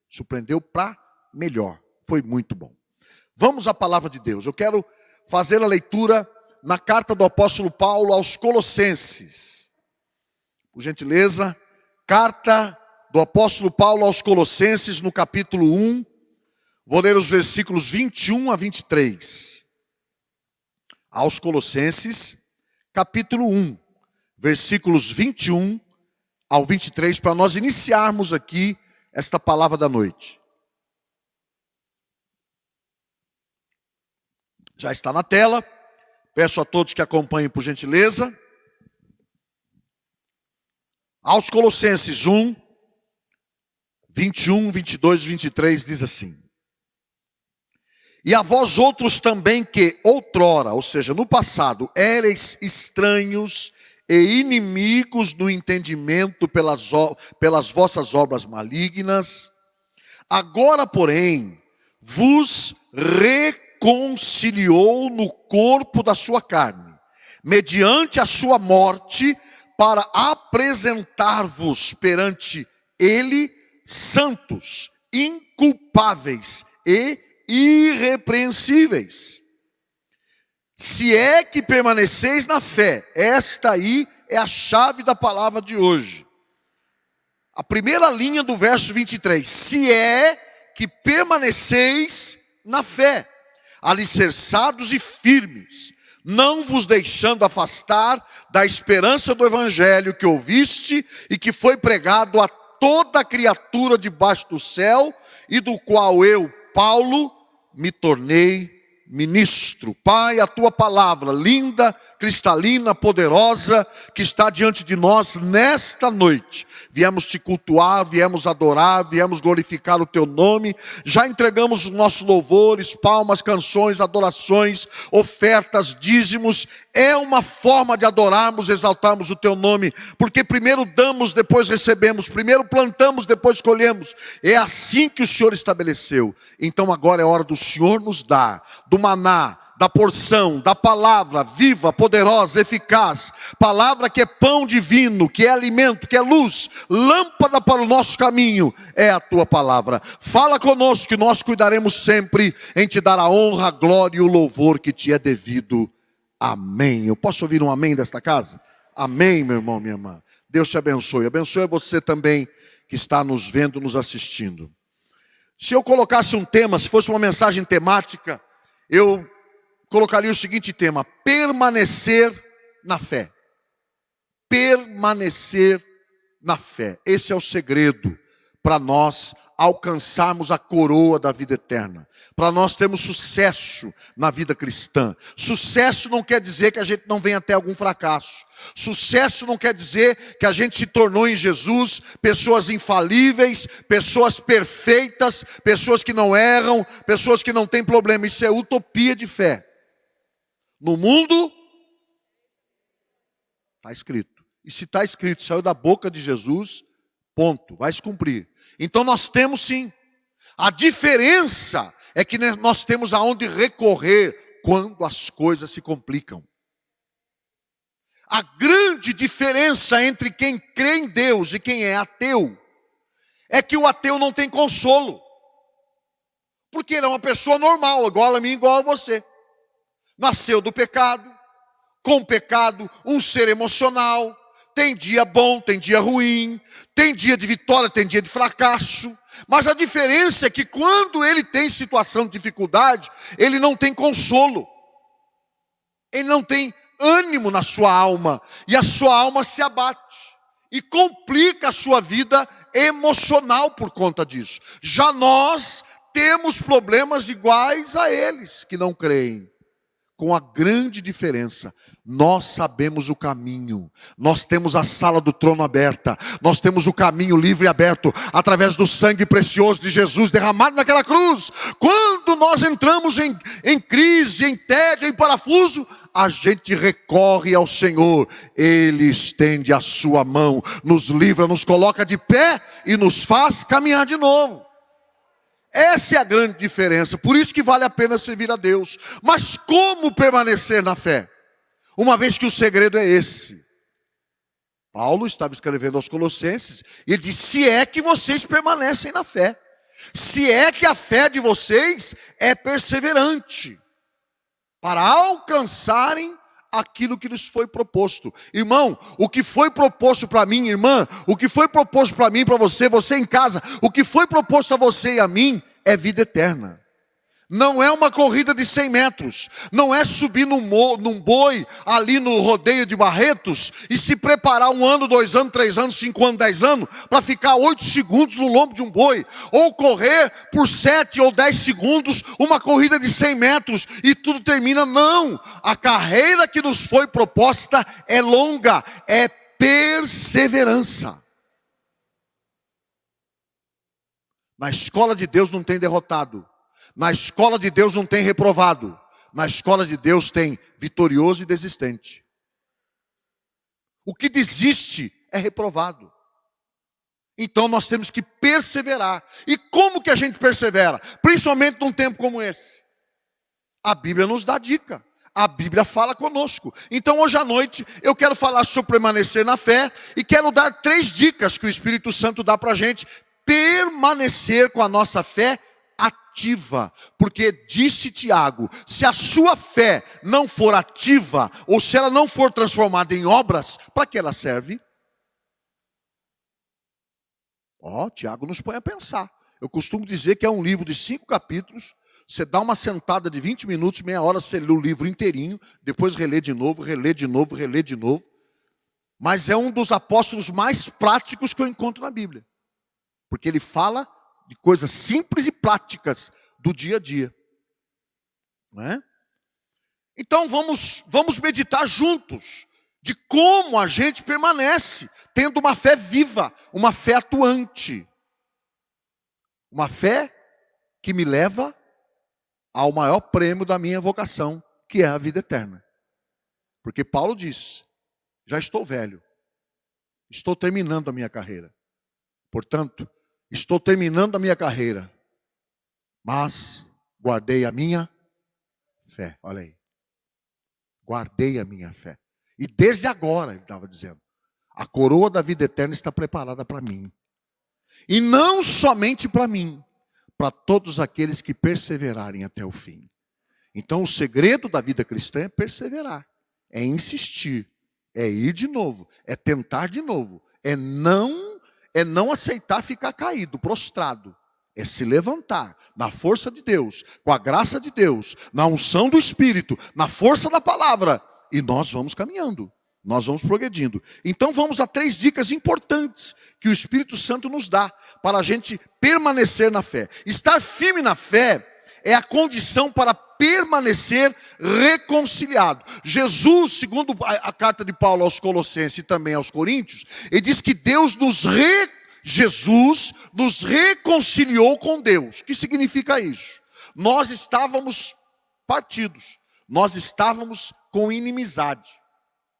Surpreendeu para melhor. Foi muito bom. Vamos à palavra de Deus. Eu quero fazer a leitura na carta do apóstolo Paulo aos Colossenses. Por gentileza, carta do apóstolo Paulo aos Colossenses, no capítulo 1. Vou ler os versículos 21 a 23. Aos Colossenses, capítulo 1, versículos 21 ao 23, para nós iniciarmos aqui esta palavra da noite. Já está na tela. Peço a todos que acompanhem por gentileza. Aos Colossenses 1, 21, 22 e 23 diz assim: E a vós outros também que outrora, ou seja, no passado, éreis estranhos e inimigos do entendimento pelas vossas obras malignas, agora, porém, vos reconciliou no corpo da sua carne, mediante a sua morte, para apresentar-vos perante ele santos, inculpáveis e irrepreensíveis. Se é que permaneceis na fé. Esta aí é a chave da palavra de hoje. A primeira linha do verso 23. Se é que permaneceis na fé, alicerçados e firmes, não vos deixando afastar da esperança do evangelho que ouviste e que foi pregado a toda criatura debaixo do céu, e do qual eu, Paulo, me tornei ministro. Pai, a tua palavra linda, cristalina, poderosa, que está diante de nós nesta noite. Viemos te cultuar, viemos adorar, viemos glorificar o teu nome. Já entregamos os nossos louvores, palmas, canções, adorações, ofertas, dízimos. É uma forma de adorarmos, exaltarmos o teu nome, porque primeiro damos, depois recebemos, primeiro plantamos, depois colhemos. É assim que o Senhor estabeleceu. Então agora é hora do Senhor nos dar, do maná, da porção, da palavra viva, poderosa, eficaz, palavra que é pão divino, que é alimento, que é luz, lâmpada para o nosso caminho, é a tua palavra. Fala conosco que nós cuidaremos sempre em te dar a honra, a glória e o louvor que te é devido. Amém. Eu posso ouvir um amém desta casa? Amém, meu irmão, minha irmã. Deus te abençoe. Abençoe você também que está nos vendo, nos assistindo. Se eu colocasse um tema, se fosse uma mensagem temática, eu colocaria o seguinte tema: permanecer na fé. Permanecer na fé. Esse é o segredo para nós alcançarmos a coroa da vida eterna. Para nós termos sucesso na vida cristã. Sucesso não quer dizer que a gente não venha até algum fracasso. Sucesso não quer dizer que a gente se tornou em Jesus pessoas infalíveis, pessoas perfeitas, pessoas que não erram, pessoas que não têm problema. Isso é utopia de fé. No mundo, está escrito. E se está escrito, saiu da boca de Jesus, ponto, vai se cumprir. Então nós temos sim. A diferença é que nós temos aonde recorrer quando as coisas se complicam. A grande diferença entre quem crê em Deus e quem é ateu é que o ateu não tem consolo. Porque ele é uma pessoa normal, igual a mim, igual a você. Nasceu do pecado, com pecado, um ser emocional. Tem dia bom, tem dia ruim, tem dia de vitória, tem dia de fracasso. Mas a diferença é que quando ele tem situação de dificuldade, ele não tem consolo. Ele não tem ânimo na sua alma. E a sua alma se abate. E complica a sua vida emocional por conta disso. Já nós temos problemas iguais a eles que não creem. Com a grande diferença, nós sabemos o caminho, nós temos a sala do trono aberta, nós temos o caminho livre e aberto, através do sangue precioso de Jesus derramado naquela cruz. Quando nós entramos em crise, em tédio, em parafuso, a gente recorre ao Senhor, Ele estende a sua mão, nos livra, nos coloca de pé e nos faz caminhar de novo. Essa é a grande diferença, por isso que vale a pena servir a Deus. Mas como permanecer na fé? Uma vez que o segredo é esse. Paulo estava escrevendo aos Colossenses, e ele diz: se é que vocês permanecem na fé, se é que a fé de vocês é perseverante, para alcançarem aquilo que lhes foi proposto. Irmão, o que foi proposto para mim, irmã, o que foi proposto para mim, para você, você em casa, o que foi proposto a você e a mim é vida eterna. Não é uma corrida de 100 metros, não é subir num boi ali no rodeio de Barretos e se preparar 1 ano, 2 anos, 3 anos, 5 anos, 10 anos para ficar 8 segundos no lombo de um boi, ou correr por 7 ou 10 segundos uma corrida de 100 metros e tudo termina. Não, a carreira que nos foi proposta é longa, é perseverança. Na escola de Deus não tem derrotado. Na escola de Deus não tem reprovado. Na escola de Deus tem vitorioso e desistente. O que desiste é reprovado. Então nós temos que perseverar. E como que a gente persevera? Principalmente num tempo como esse. A Bíblia nos dá dica. A Bíblia fala conosco. Então hoje à noite eu quero falar sobre permanecer na fé. E quero dar 3 dicas que o Espírito Santo dá para a gente permanecer com a nossa fé ativa, porque disse Tiago, se a sua fé não for ativa, ou se ela não for transformada em obras, para que ela serve? Tiago nos põe a pensar. Eu costumo dizer que é um livro de 5 capítulos, você dá uma sentada de 20 minutos, meia hora, você lê o livro inteirinho, depois relê de novo, relê de novo, relê de novo. Mas é um dos apóstolos mais práticos que eu encontro na Bíblia, porque ele fala de coisas simples e práticas do dia a dia. Não é? Então vamos meditar juntos de como a gente permanece tendo uma fé viva, uma fé atuante. Uma fé que me leva ao maior prêmio da minha vocação, que é a vida eterna. Porque Paulo diz: já estou velho, estou terminando a minha carreira. Portanto, estou terminando a minha carreira, mas guardei a minha fé. Olha aí. Guardei a minha fé. E desde agora, ele estava dizendo, a coroa da vida eterna está preparada para mim. E não somente para mim, para todos aqueles que perseverarem até o fim. Então o segredo da vida cristã é perseverar, é insistir, é ir de novo, é tentar de novo, é não aceitar ficar caído, prostrado. É se levantar na força de Deus, com a graça de Deus, na unção do Espírito, na força da palavra. E nós vamos caminhando, nós vamos progredindo. Então vamos a 3 dicas importantes que o Espírito Santo nos dá para a gente permanecer na fé. Estar firme na fé é a condição para permanecer reconciliado. Jesus, segundo a carta de Paulo aos Colossenses e também aos Coríntios, ele diz que Jesus nos reconciliou com Deus. O que significa isso? Nós estávamos partidos, nós estávamos com inimizade,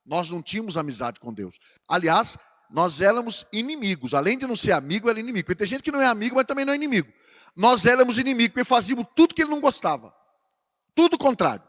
nós não tínhamos amizade com Deus. Aliás, nós éramos inimigos, além de não ser amigo, era inimigo. Porque tem gente que não é amigo, mas também não é inimigo. Nós éramos inimigos, porque fazíamos tudo que ele não gostava, tudo o contrário.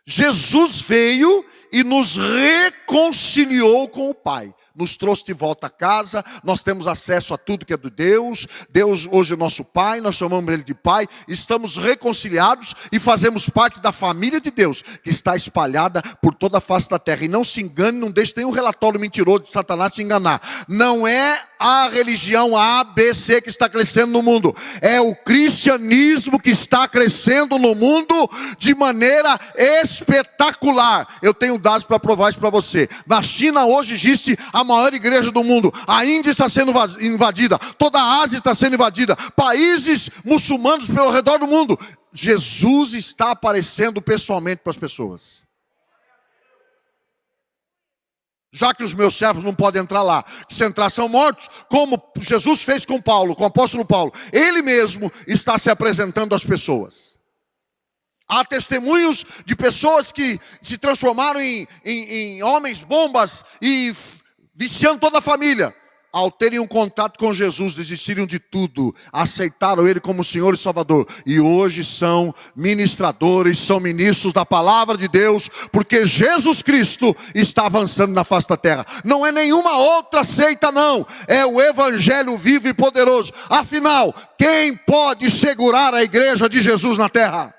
Jesus veio e nos reconciliou com o Pai. Nos trouxe de volta a casa, nós temos acesso a tudo que é de Deus. Deus hoje é nosso Pai, nós chamamos Ele de Pai. Estamos reconciliados e fazemos parte da família de Deus, que está espalhada por toda a face da terra. E não se engane, não deixe nenhum relatório mentiroso de Satanás te enganar. Não é a religião A, B, C que está crescendo no mundo. É o cristianismo que está crescendo no mundo de maneira espetacular. Eu tenho dados para provar isso para você. Na China hoje existe a maior igreja do mundo. A Índia está sendo invadida. Toda a Ásia está sendo invadida. Países muçulmanos pelo redor do mundo. Jesus está aparecendo pessoalmente para as pessoas. Já que os meus servos não podem entrar lá, que se entrar são mortos, como Jesus fez com Paulo, com o apóstolo Paulo. Ele mesmo está se apresentando às pessoas. Há testemunhos de pessoas que se transformaram em homens bombas e viciando toda a família. ao terem um contato com Jesus, desistiram de tudo, aceitaram Ele como Senhor e Salvador, e hoje são ministradores, são ministros da palavra de Deus, porque Jesus Cristo está avançando na face da terra. Não é nenhuma outra seita não, é o Evangelho vivo e poderoso. Afinal, quem pode segurar a igreja de Jesus na terra?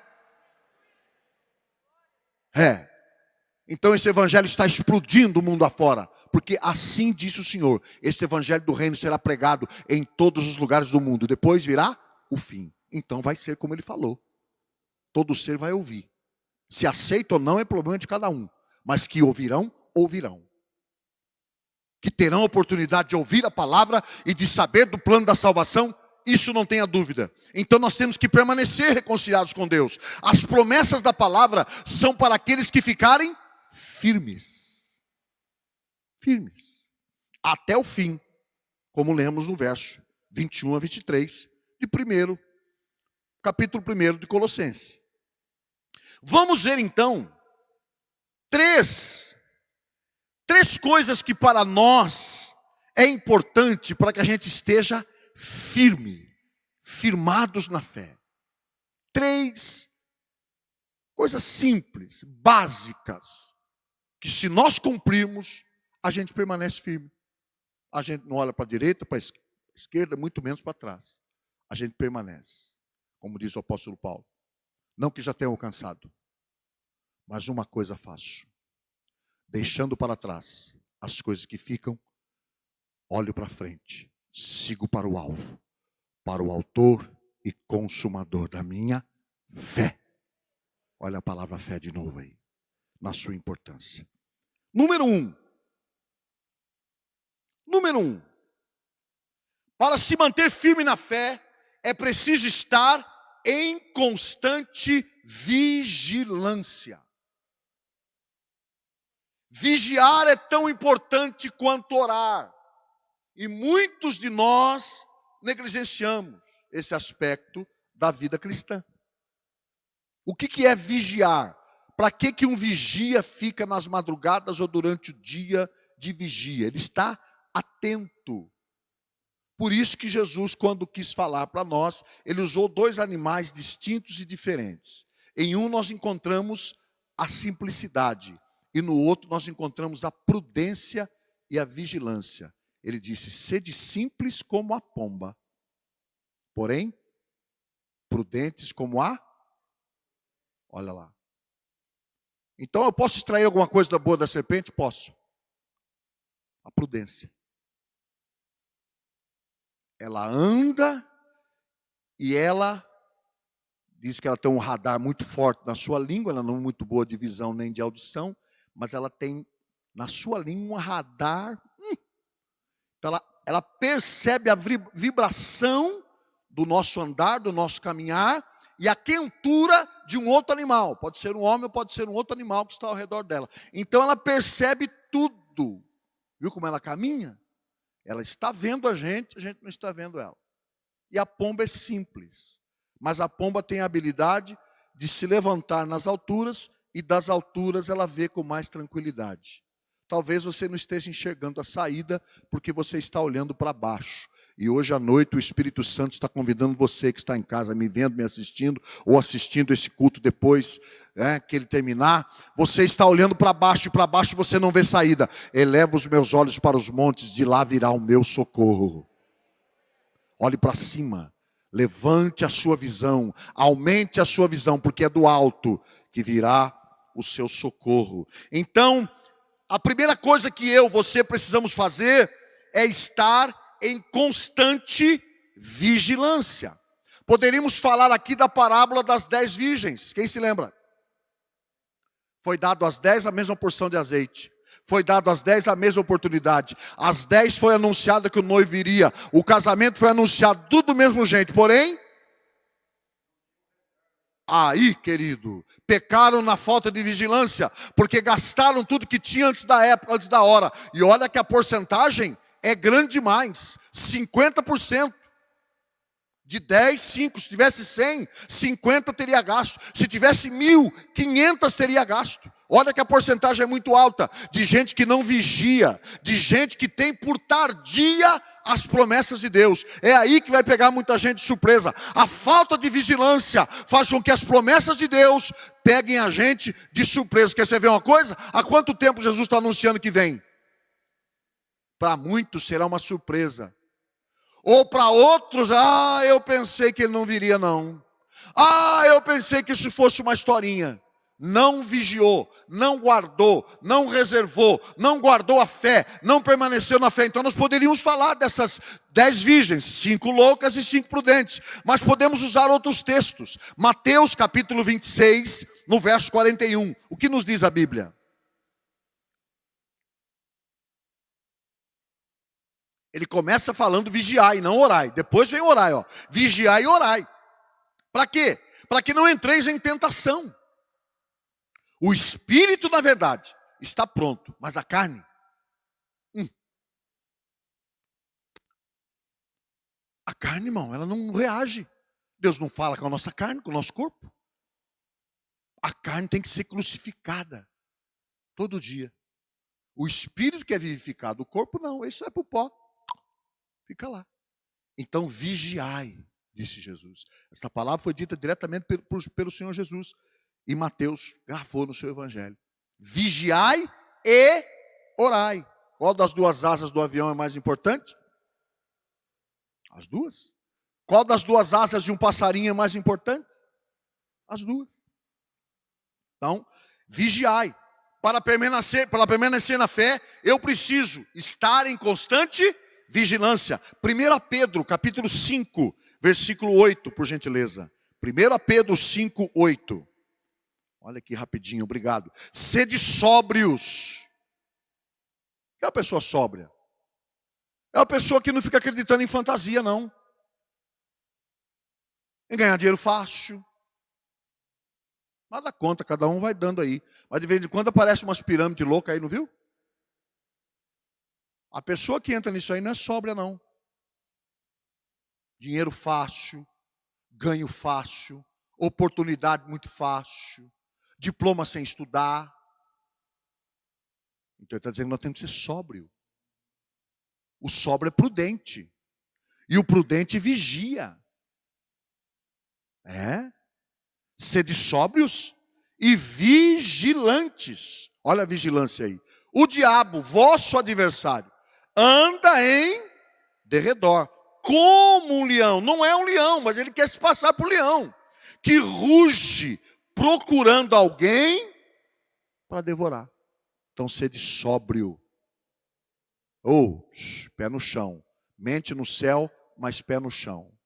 Então esse Evangelho está explodindo o mundo afora. Porque assim disse o Senhor, este evangelho do reino será pregado em todos os lugares do mundo. Depois virá o fim. Então vai ser como ele falou. Todo ser vai ouvir. Se aceita ou não é problema de cada um. Mas que ouvirão, ouvirão. Que terão a oportunidade de ouvir a palavra e de saber do plano da salvação, isso não tenha dúvida. Então nós temos que permanecer reconciliados com Deus. As promessas da palavra são para aqueles que ficarem firmes. Firmes, até o fim, como lemos no verso 21 a 23, capítulo 1 de Colossenses. Vamos ver então, três coisas que para nós é importante para que a gente esteja firmados na fé. 3 coisas simples, básicas, que se nós cumprirmos, a gente permanece firme. A gente não olha para a direita, para a esquerda, muito menos para trás. A gente permanece. Como diz o apóstolo Paulo. Não que já tenha alcançado. Mas uma coisa faço. Deixando para trás as coisas que ficam, olho para frente. Sigo para o alvo. Para o autor e consumador da minha fé. Olha a palavra fé de novo aí. Na sua importância. Número 1. Para se manter firme na fé, é preciso estar em constante vigilância. Vigiar é tão importante quanto orar. E muitos de nós negligenciamos esse aspecto da vida cristã. O que é vigiar? Para que um vigia fica nas madrugadas ou durante o dia de vigia? Ele está atento. Por isso que Jesus, quando quis falar para nós, ele usou 2 animais distintos e diferentes. Em um nós encontramos a simplicidade e no outro nós encontramos a prudência e a vigilância. Ele disse: sede simples como a pomba, porém prudentes como a... Olha lá. Então eu posso extrair alguma coisa da boa da serpente? Posso. A prudência. Ela anda e ela diz que ela tem um radar muito forte na sua língua, ela não é muito boa de visão nem de audição, mas ela tem na sua língua um radar. Então ela percebe a vibração do nosso andar, do nosso caminhar e a quentura de um outro animal. Pode ser um homem ou pode ser um outro animal que está ao redor dela. Então ela percebe tudo. Viu como ela caminha? Ela está vendo a gente não está vendo ela. E a pomba é simples. Mas a pomba tem a habilidade de se levantar nas alturas e das alturas ela vê com mais tranquilidade. Talvez você não esteja enxergando a saída porque você está olhando para baixo. E hoje à noite o Espírito Santo está convidando você que está em casa, me vendo, me assistindo, ou assistindo esse culto depois que ele terminar. Você está olhando para baixo e para baixo você não vê saída. Eleva os meus olhos para os montes, de lá virá o meu socorro. Olhe para cima, levante a sua visão, aumente a sua visão, porque é do alto que virá o seu socorro. Então, a primeira coisa que você precisamos fazer é estar em constante vigilância. Poderíamos falar aqui da parábola das 10 virgens. Quem se lembra? Foi dado às 10 a mesma porção de azeite. Foi dado às 10 a mesma oportunidade. Às 10 foi anunciado que o noivo iria. O casamento foi anunciado, tudo do mesmo jeito. Porém, aí, querido, pecaram na falta de vigilância, porque gastaram tudo que tinha antes da época, antes da hora. E olha que a porcentagem é grande demais, 50%. De 10, 5, se tivesse 100, 50 teria gasto. Se tivesse 1.000, 500 teria gasto. Olha que a porcentagem é muito alta de gente que não vigia, de gente que tem por tardia as promessas de Deus. É aí que vai pegar muita gente de surpresa. A falta de vigilância faz com que as promessas de Deus peguem a gente de surpresa. Quer você ver uma coisa? Há quanto tempo Jesus está anunciando que vem? Para muitos será uma surpresa. Ou para outros, eu pensei que ele não viria não. Eu pensei que isso fosse uma historinha. Não vigiou, não guardou, não reservou, não guardou a fé, não permaneceu na fé. Então nós poderíamos falar dessas 10 virgens, 5 loucas e 5 prudentes. Mas podemos usar outros textos. Mateus capítulo 26, no verso 41. O que nos diz a Bíblia? Ele começa falando vigiai e não orai. Depois vem orai, ó. Vigiai e orai. Para quê? Para que não entreis em tentação. O espírito, na verdade, está pronto, mas a carne, a carne, irmão, ela não reage. Deus não fala com a nossa carne, com o nosso corpo. A carne tem que ser crucificada todo dia. O espírito que é vivificado, o corpo não, esse vai para o pó. Fica lá. Então vigiai, disse Jesus. Essa palavra foi dita diretamente pelo Senhor Jesus. E Mateus gravou no seu evangelho. Vigiai e orai. Qual das duas asas do avião é mais importante? As duas. Qual das duas asas de um passarinho é mais importante? As duas. Então, vigiai. Para permanecer na fé, eu preciso estar em constante vigilância. 1 Pedro, capítulo 5, versículo 8, por gentileza. 1 Pedro 5, 8. Olha aqui rapidinho, obrigado. Sede sóbrios. O que é uma pessoa sóbria? É uma pessoa que não fica acreditando em fantasia, não. Em ganhar dinheiro fácil. Nada conta, cada um vai dando aí. Mas de vez em quando aparece umas pirâmides loucas aí, não viu? A pessoa que entra nisso aí não é sóbria, não. Dinheiro fácil, ganho fácil, oportunidade muito fácil. Diploma sem estudar. Então ele está dizendo que nós temos que ser sóbrio. O sóbrio é prudente. E o prudente vigia. Sede sóbrios e vigilantes. Olha a vigilância aí. O diabo, vosso adversário, anda em derredor, como um leão. Não é um leão, mas ele quer se passar por leão. Que ruge, procurando alguém para devorar. Então sede sóbrio. Pé no chão. Mente no céu, mas pé no chão.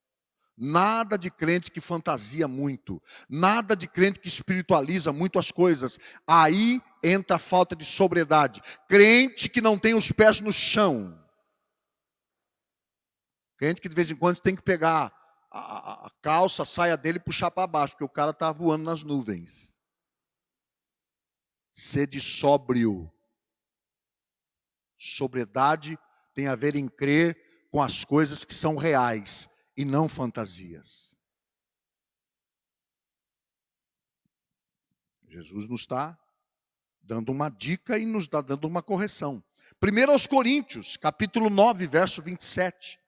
Nada de crente que fantasia muito. Nada de crente que espiritualiza muito as coisas. Aí entra a falta de sobriedade. Crente que não tem os pés no chão. Crente que de vez em quando tem que pegar a calça, a saia dele e puxar para baixo, porque o cara está voando nas nuvens. Sede sóbrio. Sobriedade tem a ver em crer com as coisas que são reais e não fantasias. Jesus nos está dando uma dica e nos está dando uma correção. 1 Coríntios, capítulo 9, verso 27.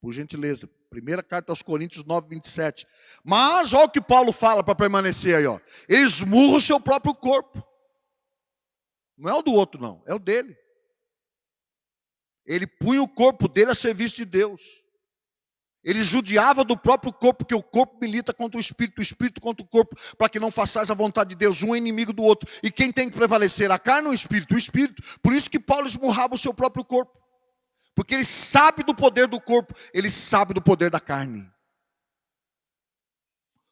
Por gentileza. Primeira carta aos Coríntios 9, 27. Mas olha o que Paulo fala para permanecer aí, ó. Esmurra o seu próprio corpo. Não é o do outro, não. É o dele. Ele punha o corpo dele a serviço de Deus. Ele judiava do próprio corpo, porque o corpo milita contra o espírito contra o corpo, para que não façais a vontade de Deus, um é inimigo do outro. E quem tem que prevalecer? A carne ou o espírito? O espírito. Por isso que Paulo esmurrava o seu próprio corpo. Porque ele sabe do poder do corpo, ele sabe do poder da carne.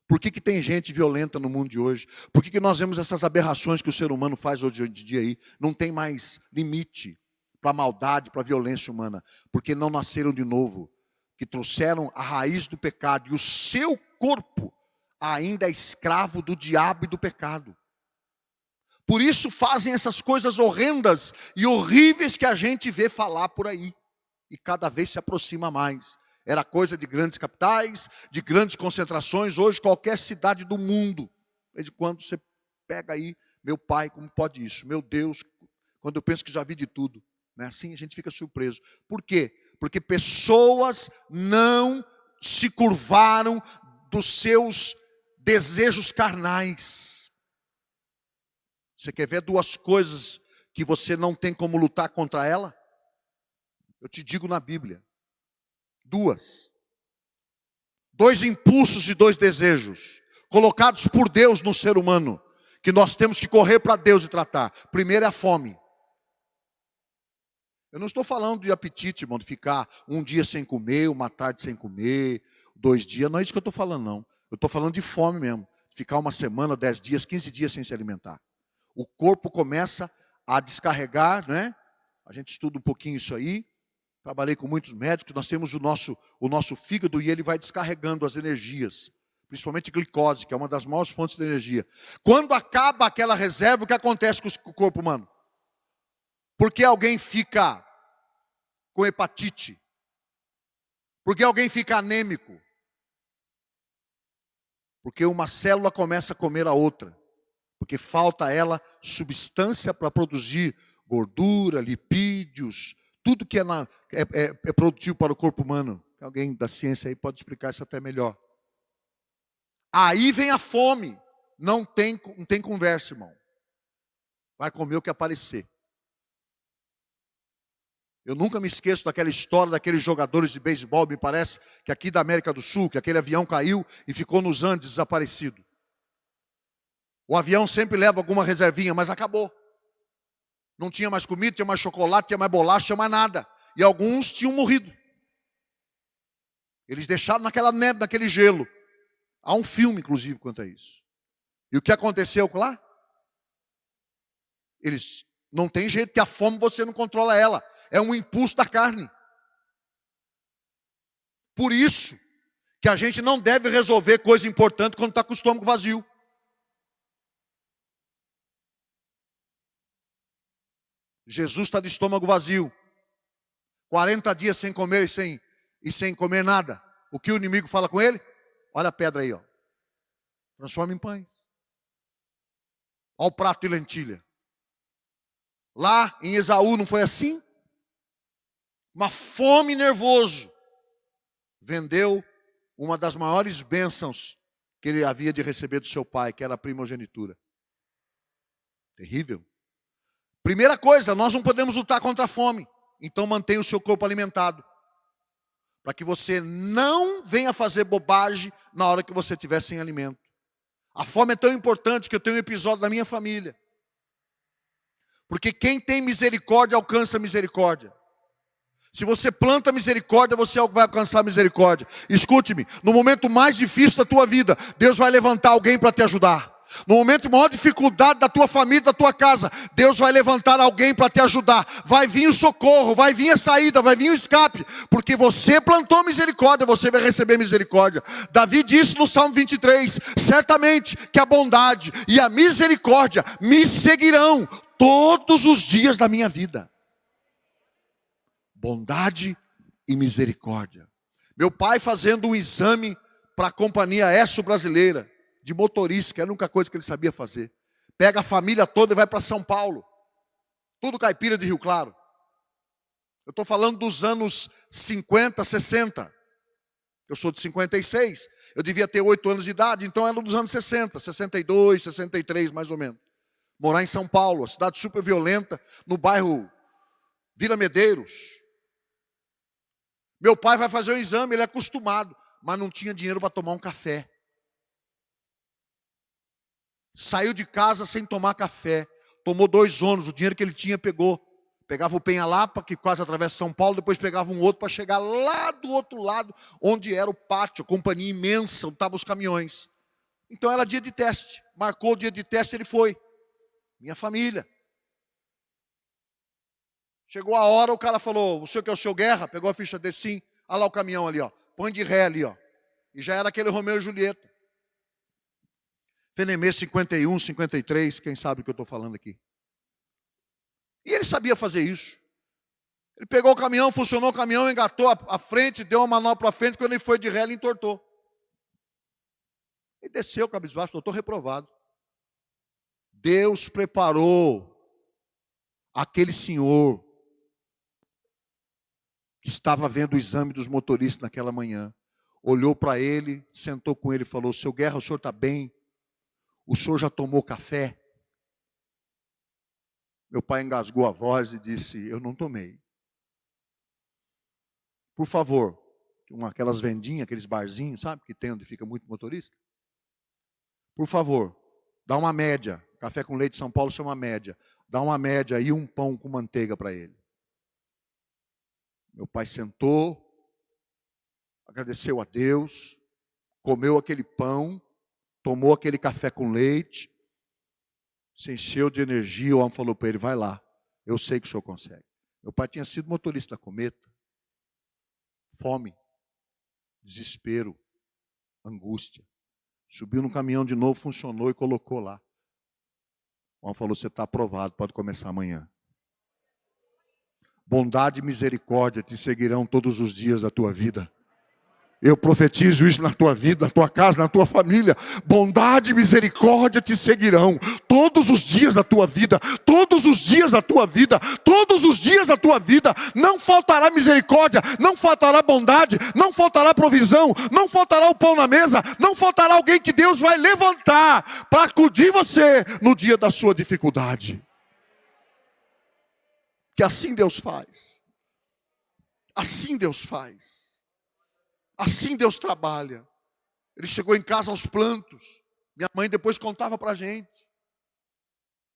Por que tem gente violenta no mundo de hoje? Por que nós vemos essas aberrações que o ser humano faz hoje em dia aí? Não tem mais limite para a maldade, para a violência humana. Porque não nasceram de novo. Que trouxeram a raiz do pecado. E o seu corpo ainda é escravo do diabo e do pecado. Por isso fazem essas coisas horrendas e horríveis que a gente vê falar por aí. E cada vez se aproxima mais. Era coisa de grandes capitais, de grandes concentrações. Hoje qualquer cidade do mundo, desde quando você pega aí, Meu pai, como pode isso? Meu Deus, quando eu penso que já vi de tudo. Né? Assim a gente fica surpreso. Por quê? Porque pessoas não se curvaram dos seus desejos carnais. Você quer ver duas coisas que você não tem como lutar contra ela? Eu te digo na Bíblia. Duas. Dois impulsos e dois desejos colocados por Deus no ser humano, que nós temos que correr para Deus e tratar. Primeiro é a fome. Eu não estou falando de apetite, irmão, de ficar um dia sem comer, uma tarde sem comer, 2 dias, não é isso que eu estou falando, não. Eu estou falando de fome mesmo. Ficar uma semana, 10 dias, 15 dias sem se alimentar. O corpo começa a descarregar, né? A gente estuda um pouquinho isso aí. Trabalhei com muitos médicos, nós temos o nosso fígado e ele vai descarregando as energias. Principalmente glicose, que é uma das maiores fontes de energia. Quando acaba aquela reserva, o que acontece com o corpo humano? Por que alguém fica com hepatite? Por que alguém fica anêmico? Porque uma célula começa a comer a outra. Porque falta a ela substância para produzir gordura, lipídios, tudo que é produtivo para o corpo humano. Alguém da ciência aí pode explicar isso até melhor. Aí vem a fome. Não tem conversa, irmão. Vai comer o que aparecer. Eu nunca me esqueço daquela história daqueles jogadores de beisebol, me parece que aqui da América do Sul, que aquele avião caiu e ficou nos Andes desaparecido. O avião sempre leva alguma reservinha, mas acabou. Não tinha mais comida, tinha mais chocolate, tinha mais bolacha, tinha mais nada. E alguns tinham morrido. Eles deixaram naquela neve, naquele gelo. Há um filme, inclusive, quanto a isso. E o que aconteceu lá? Eles não tem jeito, que a fome você não controla ela. É um impulso da carne. Por isso que a gente não deve resolver coisa importante quando está com o estômago vazio. Jesus está de estômago vazio. 40 dias sem comer e sem comer nada. O que o inimigo fala com ele? Olha a pedra aí, ó. Transforma em pães. Olha o prato de lentilha. Lá em Esaú não foi assim? Uma fome nervoso. Vendeu uma das maiores bênçãos que ele havia de receber do seu pai, que era a primogenitura. Terrível. Primeira coisa, nós não podemos lutar contra a fome. Então mantenha o seu corpo alimentado. Para que você não venha fazer bobagem na hora que você estiver sem alimento. A fome é tão importante que eu tenho um episódio da minha família. Porque quem tem misericórdia alcança misericórdia. Se você planta misericórdia, você vai alcançar misericórdia. Escute-me, no momento mais difícil da tua vida, Deus vai levantar alguém para te ajudar. No momento de maior dificuldade da tua família, da tua casa, Deus vai levantar alguém para te ajudar. Vai vir o socorro, vai vir a saída, vai vir o escape. Porque você plantou misericórdia, você vai receber misericórdia. Davi disse no Salmo 23, certamente que a bondade e a misericórdia me seguirão todos os dias da minha vida. Bondade e misericórdia. Meu pai fazendo um exame para a companhia Esso Brasileira, de motorista, que era a única coisa que ele sabia fazer. Pega a família toda e vai para São Paulo. Tudo caipira de Rio Claro. Eu estou falando dos anos 50, 60. Eu sou de 56. Eu devia ter 8 anos de idade, então era dos anos 60, 62, 63 mais ou menos. Morar em São Paulo, uma cidade super violenta, no bairro Vila Medeiros. Meu pai vai fazer o exame, ele é acostumado, mas não tinha dinheiro para tomar um café. Saiu de casa sem tomar café. Tomou 2 ônibus, o dinheiro que ele tinha pegou. Pegava o Penha-Lapa, que quase atravessa São Paulo, depois pegava um outro para chegar lá do outro lado, onde era o pátio, a companhia imensa, onde estavam os caminhões. Então era dia de teste. Marcou o dia de teste, ele foi. Minha família. Chegou a hora, o cara falou, o senhor que é o seu Guerra? Pegou a ficha dele, sim. Olha lá o caminhão ali, ó. Põe de ré ali, ó. E já era aquele Romeu e Julieta. Fenemê 51, 53, quem sabe o que eu estou falando aqui. E ele sabia fazer isso. Ele pegou o caminhão, funcionou o caminhão, engatou a frente, deu uma manobra para frente, quando ele foi de ré, ele entortou. Ele desceu, cabisbaixo, falou, estou reprovado. Deus preparou aquele senhor que estava vendo o exame dos motoristas naquela manhã. Olhou para ele, sentou com ele e falou: seu Guerra, o senhor está bem? O senhor já tomou café? Meu pai engasgou a voz e disse: eu não tomei. Por favor, aquelas vendinhas, aqueles barzinhos, sabe, que tem onde fica muito motorista? Por favor, dá uma média. Café com leite São Paulo chama média. Dá uma média e um pão com manteiga para ele. Meu pai sentou, agradeceu a Deus, comeu aquele pão, tomou aquele café com leite, se encheu de energia. O homem falou para ele: vai lá, eu sei que o senhor consegue. Meu pai tinha sido motorista da Cometa. Fome, desespero, angústia. Subiu no caminhão de novo, funcionou e colocou lá. O homem falou: você está aprovado, pode começar amanhã. Bondade e misericórdia te seguirão todos os dias da tua vida. Eu profetizo isso na tua vida, na tua casa, na tua família. Bondade e misericórdia te seguirão todos os dias da tua vida. Todos os dias da tua vida. Todos os dias da tua vida. Não faltará misericórdia, não faltará bondade, não faltará provisão, não faltará o pão na mesa, não faltará alguém que Deus vai levantar para acudir você no dia da sua dificuldade. Que assim Deus faz. Assim Deus faz. Assim Deus trabalha. Ele chegou em casa aos plantos. Minha mãe depois contava para a gente.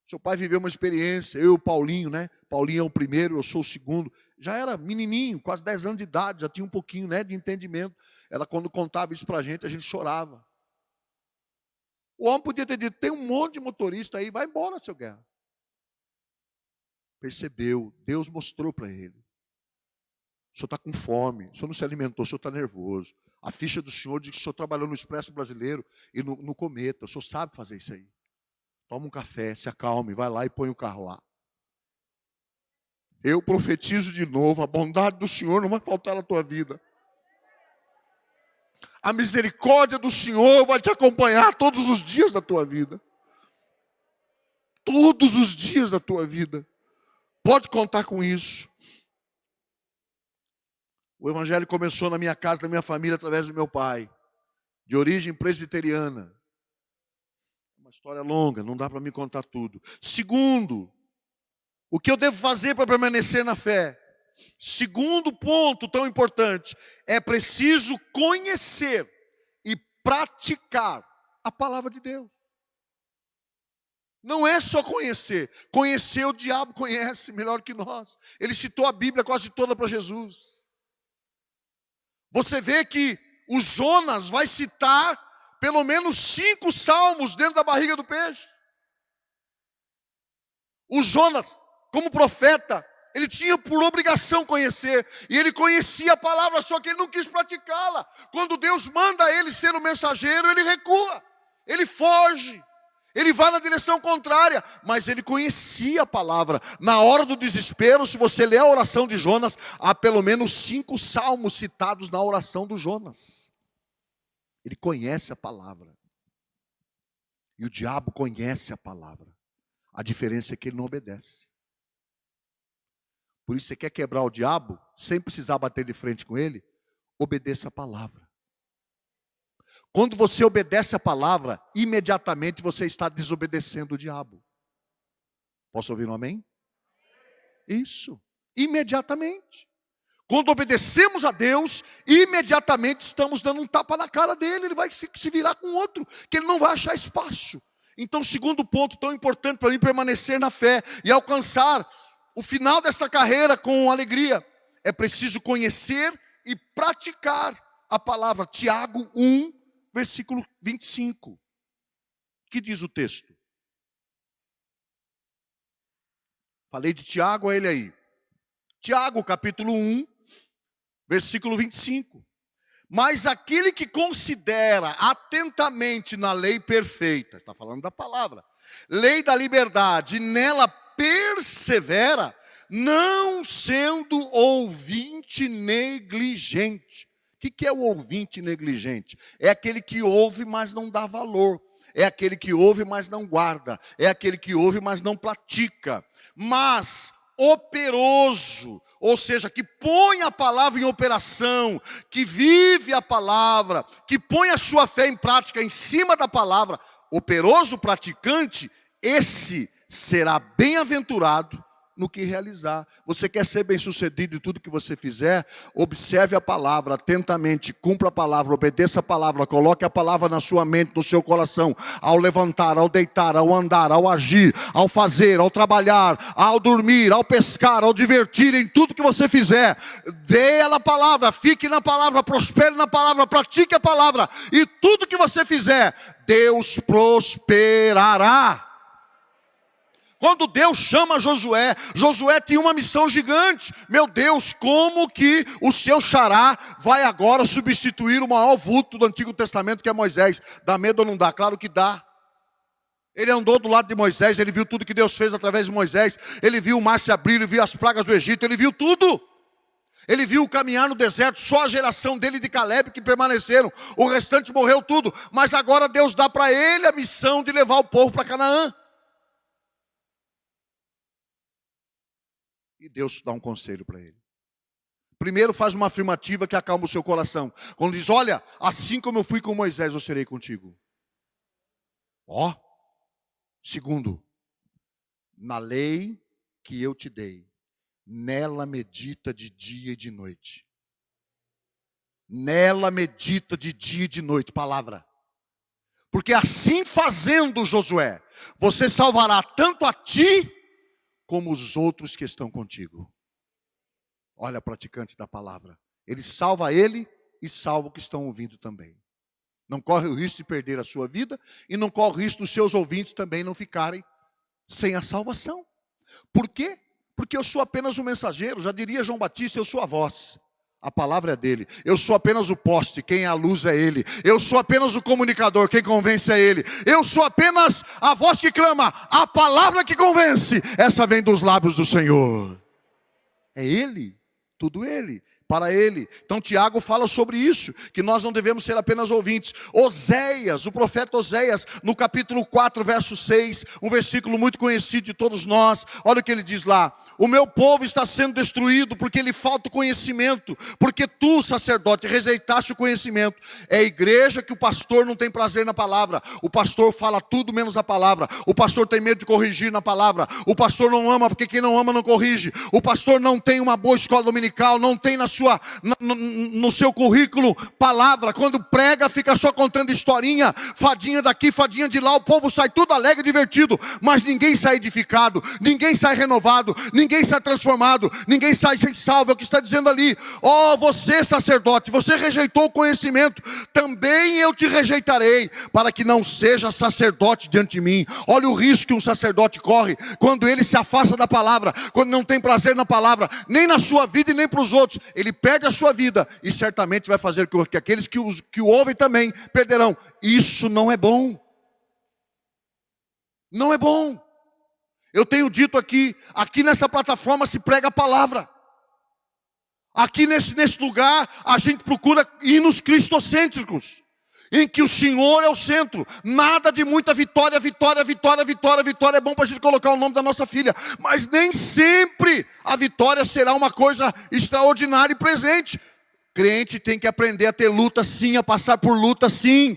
Seu pai viveu uma experiência. Eu e o Paulinho, né? Paulinho é o primeiro, eu sou o segundo. Já era menininho, quase 10 anos de idade. Já tinha um pouquinho, né, de entendimento. Ela, quando contava isso para a gente chorava. O homem podia ter dito: tem um monte de motorista aí, vai embora, seu Guerra. Percebeu, Deus mostrou para ele: o senhor está com fome, o senhor não se alimentou, o senhor está nervoso. A ficha do senhor diz que o senhor trabalhou no Expresso Brasileiro e no Cometa, o senhor sabe fazer isso aí. Toma um café, se acalme, vai lá e põe o carro lá. Eu profetizo de novo: a bondade do Senhor não vai faltar na tua vida. A misericórdia do Senhor vai te acompanhar todos os dias da tua vida. Todos os dias da tua vida. Pode contar com isso. O evangelho começou na minha casa, na minha família, através do meu pai, de origem presbiteriana. Uma história longa, não dá para me contar tudo. Segundo, o que eu devo fazer para permanecer na fé? Segundo ponto tão importante: é preciso conhecer e praticar a palavra de Deus. Não é só conhecer. Conhecer, o diabo conhece melhor que nós. Ele citou a Bíblia quase toda para Jesus. Você vê que o Jonas vai citar pelo menos 5 salmos dentro da barriga do peixe. O Jonas, como profeta, ele tinha por obrigação conhecer. E ele conhecia a palavra, só que ele não quis praticá-la. Quando Deus manda ele ser o mensageiro, ele recua. Ele foge. Ele vai na direção contrária, mas ele conhecia a palavra. Na hora do desespero, se você ler a oração de Jonas, há pelo menos 5 salmos citados na oração do Jonas. Ele conhece a palavra. E o diabo conhece a palavra. A diferença é que ele não obedece. Por isso, você quer quebrar o diabo, sem precisar bater de frente com ele, obedeça a palavra. Quando você obedece a palavra, imediatamente você está desobedecendo o diabo. Posso ouvir um amém? Isso, imediatamente. Quando obedecemos a Deus, imediatamente estamos dando um tapa na cara dele. Ele vai se virar com outro, que ele não vai achar espaço. Então, segundo ponto tão importante para mim permanecer na fé e alcançar o final dessa carreira com alegria, é preciso conhecer e praticar a palavra. Tiago 1, versículo 25. Que diz o texto? Falei de Tiago, a ele aí. Tiago, capítulo 1, versículo 25. Mas aquele que considera atentamente na lei perfeita, está falando da palavra, lei da liberdade, e nela persevera, não sendo ouvinte negligente. O que é o ouvinte negligente? É aquele que ouve, mas não dá valor. é aquele que ouve, mas não guarda. É aquele que ouve, mas não pratica. Mas operoso, ou seja, que põe a palavra em operação, que vive a palavra, que põe a sua fé em prática em cima da palavra, operoso praticante, esse será bem-aventurado no que realizar. Você quer ser bem-sucedido em tudo que você fizer? Observe a palavra atentamente, cumpra a palavra, obedeça a palavra, coloque a palavra na sua mente, no seu coração, ao levantar, ao deitar, ao andar, ao agir, ao fazer, ao trabalhar, ao dormir, ao pescar, ao divertir, em tudo que você fizer. Dê a palavra, fique na palavra, prospere na palavra, pratique a palavra, e tudo que você fizer, Deus prosperará. Quando Deus chama Josué, Josué tinha uma missão gigante. Meu Deus, como que o seu xará vai agora substituir o maior vulto do Antigo Testamento, que é Moisés? Dá medo ou não dá? Claro que dá. Ele andou do lado de Moisés, ele viu tudo que Deus fez através de Moisés. Ele viu o mar se abrir, ele viu as pragas do Egito, ele viu tudo. Ele viu caminhar no deserto, só a geração dele e de Caleb que permaneceram. O restante morreu tudo. Mas agora Deus dá para ele a missão de levar o povo para Canaã. E Deus dá um conselho para ele. Primeiro faz uma afirmativa que acalma o seu coração. Quando diz, olha, assim como eu fui com Moisés, eu serei contigo. Ó. Segundo, na lei que eu te dei, nela medita de dia e de noite. Nela medita de dia e de noite, palavra. Porque assim fazendo, Josué, você salvará tanto a ti, como os outros que estão contigo. Olha, praticante da palavra. Ele salva ele e salva os que estão ouvindo também. Não corre o risco de perder a sua vida e não corre o risco dos seus ouvintes também não ficarem sem a salvação. Por quê? Porque eu sou apenas um mensageiro. Já diria João Batista, eu sou a voz. A palavra é dele. Eu sou apenas o poste, quem é a luz é ele. Eu sou apenas o comunicador, quem convence é ele. Eu sou apenas a voz que clama, a palavra que convence. Essa vem dos lábios do Senhor. É ele, tudo ele, para ele. Então Tiago fala sobre isso, que nós não devemos ser apenas ouvintes. Oséias, o profeta Oséias, no capítulo 4, verso 6, um versículo muito conhecido de todos nós. Olha o que ele diz lá. O meu povo está sendo destruído porque lhe falta o conhecimento. Porque tu, sacerdote, rejeitaste o conhecimento. É a igreja que o pastor não tem prazer na palavra. O pastor fala tudo menos a palavra. O pastor tem medo de corrigir na palavra. O pastor não ama porque quem não ama não corrige. O pastor não tem uma boa escola dominical, não tem no seu currículo palavra. Quando prega fica só contando historinha, fadinha daqui, fadinha de lá. O povo sai tudo alegre, divertido, mas ninguém sai edificado, ninguém sai renovado, ninguém sai transformado, ninguém sai sem salvo. É o que está dizendo ali. Ó, você sacerdote, você rejeitou o conhecimento, também eu te rejeitarei, para que não seja sacerdote diante de mim. Olha o risco que um sacerdote corre quando ele se afasta da palavra, quando não tem prazer na palavra, nem na sua vida e nem para os outros. Ele perde a sua vida e certamente vai fazer com que aqueles que o ouvem também perderão. Isso não é bom. Não é bom. Eu tenho dito aqui nessa plataforma se prega a palavra. Aqui nesse lugar a gente procura hinos cristocêntricos, em que o Senhor é o centro. Nada de muita vitória, vitória, vitória, vitória, vitória. É bom para a gente colocar o nome da nossa filha, mas nem sempre a vitória será uma coisa extraordinária e presente. Crente tem que aprender a ter luta sim, a passar por luta sim.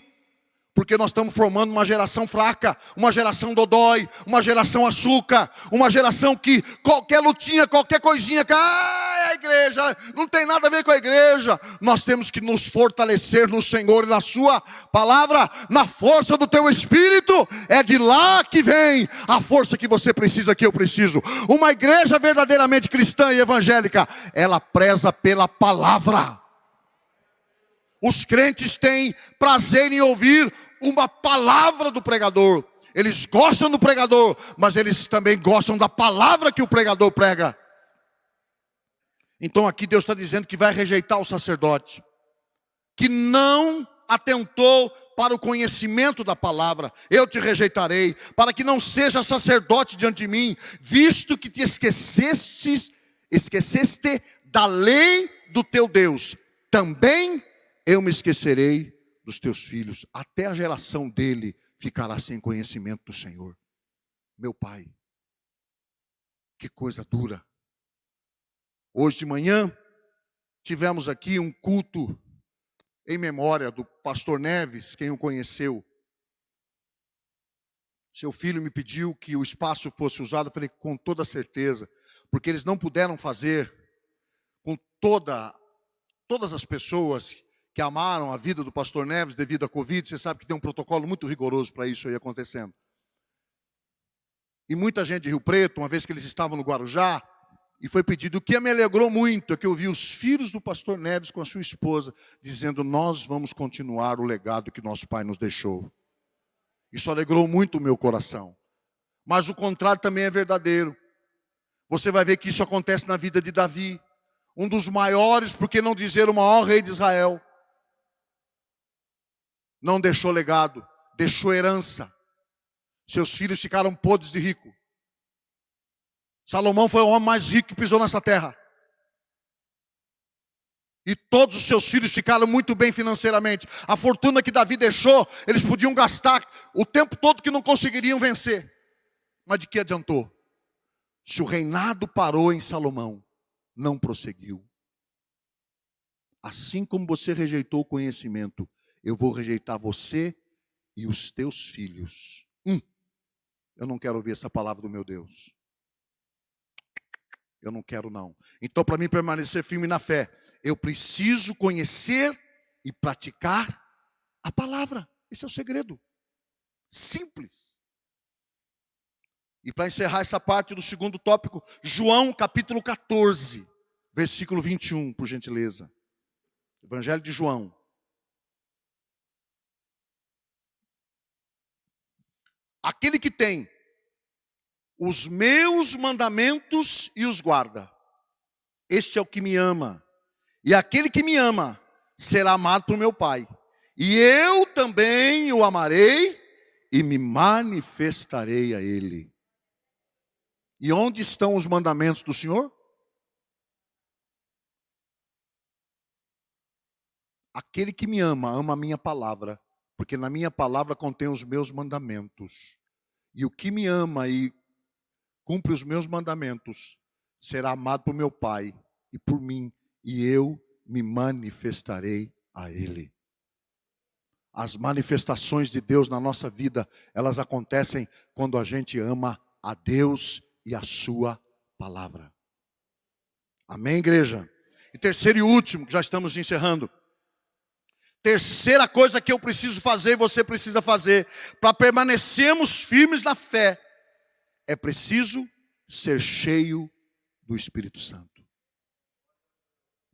Porque nós estamos formando uma geração fraca, uma geração dodói, uma geração açúcar, uma geração que qualquer lutinha, qualquer coisinha, a igreja, não tem nada a ver com a igreja. Nós temos que nos fortalecer no Senhor e na sua palavra, na força do teu Espírito. É de lá que vem a força que você precisa, que eu preciso. Uma igreja verdadeiramente cristã e evangélica, ela preza pela palavra. Os crentes têm prazer em ouvir uma palavra do pregador. Eles gostam do pregador, mas eles também gostam da palavra que o pregador prega. Então aqui Deus está dizendo que vai rejeitar o sacerdote, que não atentou para o conhecimento da palavra. Eu te rejeitarei, para que não seja sacerdote diante de mim, visto que te esqueceste da lei do teu Deus. Também eu me esquecerei dos teus filhos. Até a geração dele ficará sem conhecimento do Senhor. Meu pai, que coisa dura. Hoje de manhã, tivemos aqui um culto em memória do pastor Neves, quem o conheceu. Seu filho me pediu que o espaço fosse usado, eu falei, com toda certeza, porque eles não puderam fazer com todas as pessoas que amaram a vida do pastor Neves devido à Covid. Você sabe que tem um protocolo muito rigoroso para isso aí acontecendo. E muita gente de Rio Preto, uma vez que eles estavam no Guarujá, e foi pedido, o que me alegrou muito é que eu vi os filhos do pastor Neves com a sua esposa, dizendo, nós vamos continuar o legado que nosso pai nos deixou. Isso alegrou muito o meu coração. Mas o contrário também é verdadeiro. Você vai ver que isso acontece na vida de Davi, um dos maiores, por que não dizer o maior rei de Israel. Não deixou legado, deixou herança. Seus filhos ficaram podres de rico. Salomão foi o homem mais rico que pisou nessa terra. E todos os seus filhos ficaram muito bem financeiramente. A fortuna que Davi deixou, eles podiam gastar o tempo todo que não conseguiriam vencer. Mas de que adiantou? Se o reinado parou em Salomão, não prosseguiu. Assim como você rejeitou o conhecimento, eu vou rejeitar você e os teus filhos. Eu não quero ouvir essa palavra do meu Deus. Eu não quero não. Então, para mim permanecer firme na fé, eu preciso conhecer e praticar a palavra. Esse é o segredo. Simples. E para encerrar essa parte do segundo tópico, João capítulo 14, versículo 21, por gentileza. Evangelho de João. Aquele que tem os meus mandamentos e os guarda, este é o que me ama. E aquele que me ama será amado por meu Pai. E eu também o amarei e me manifestarei a ele. E onde estão os mandamentos do Senhor? Aquele que me ama, ama a minha palavra, porque na minha palavra contém os meus mandamentos. E o que me ama e cumpre os meus mandamentos será amado por meu Pai e por mim, e eu me manifestarei a ele. As manifestações de Deus na nossa vida, elas acontecem quando a gente ama a Deus e a sua palavra. Amém, igreja? E terceiro e último, que já estamos encerrando. Terceira coisa que eu preciso fazer e você precisa fazer para permanecermos firmes na fé, é preciso ser cheio do Espírito Santo.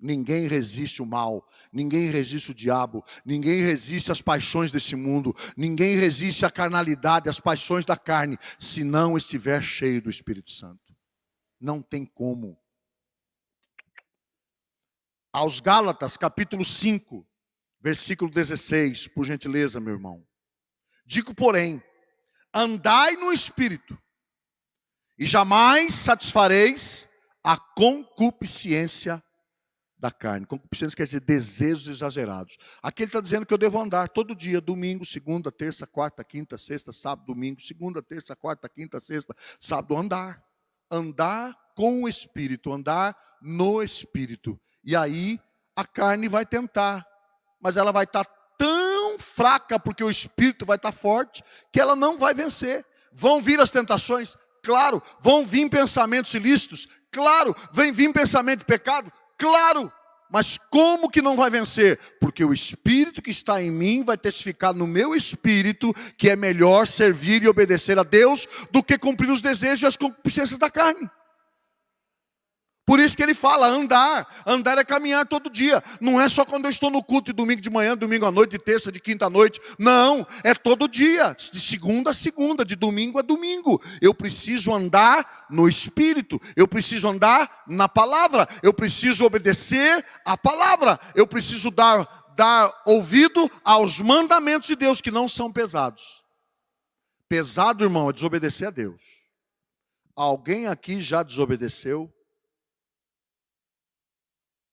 Ninguém resiste o mal, ninguém resiste o diabo, ninguém resiste às paixões desse mundo, ninguém resiste à carnalidade, às paixões da carne, se não estiver cheio do Espírito Santo. Não tem como. Aos Gálatas, capítulo 5, versículo 16, por gentileza, meu irmão. Digo, porém, andai no Espírito, e jamais satisfareis a concupiscência da carne. Concupiscência quer dizer desejos exagerados. Aqui ele está dizendo que eu devo andar todo dia, domingo, segunda, terça, quarta, quinta, sexta, sábado, domingo, segunda, terça, quarta, quinta, sexta, sábado, andar. Andar com o Espírito, andar no Espírito. E aí a carne vai tentar, mas ela vai estar tão fraca, porque o Espírito vai estar forte, que ela não vai vencer. Vão vir as tentações? Claro. Vão vir pensamentos ilícitos? Claro. Vem vir pensamento de pecado? Claro. Mas como que não vai vencer? Porque o Espírito que está em mim vai testificar no meu espírito que é melhor servir e obedecer a Deus do que cumprir os desejos e as concupiscências da carne. Por isso que ele fala, andar. Andar é caminhar todo dia. Não é só quando eu estou no culto de domingo de manhã, domingo à noite, de terça, de quinta à noite. Não, é todo dia. De segunda a segunda, de domingo a domingo. Eu preciso andar no Espírito. Eu preciso andar na palavra. Eu preciso obedecer à palavra. Eu preciso dar ouvido aos mandamentos de Deus, que não são pesados. Pesado, irmão, é desobedecer a Deus. Alguém aqui já desobedeceu?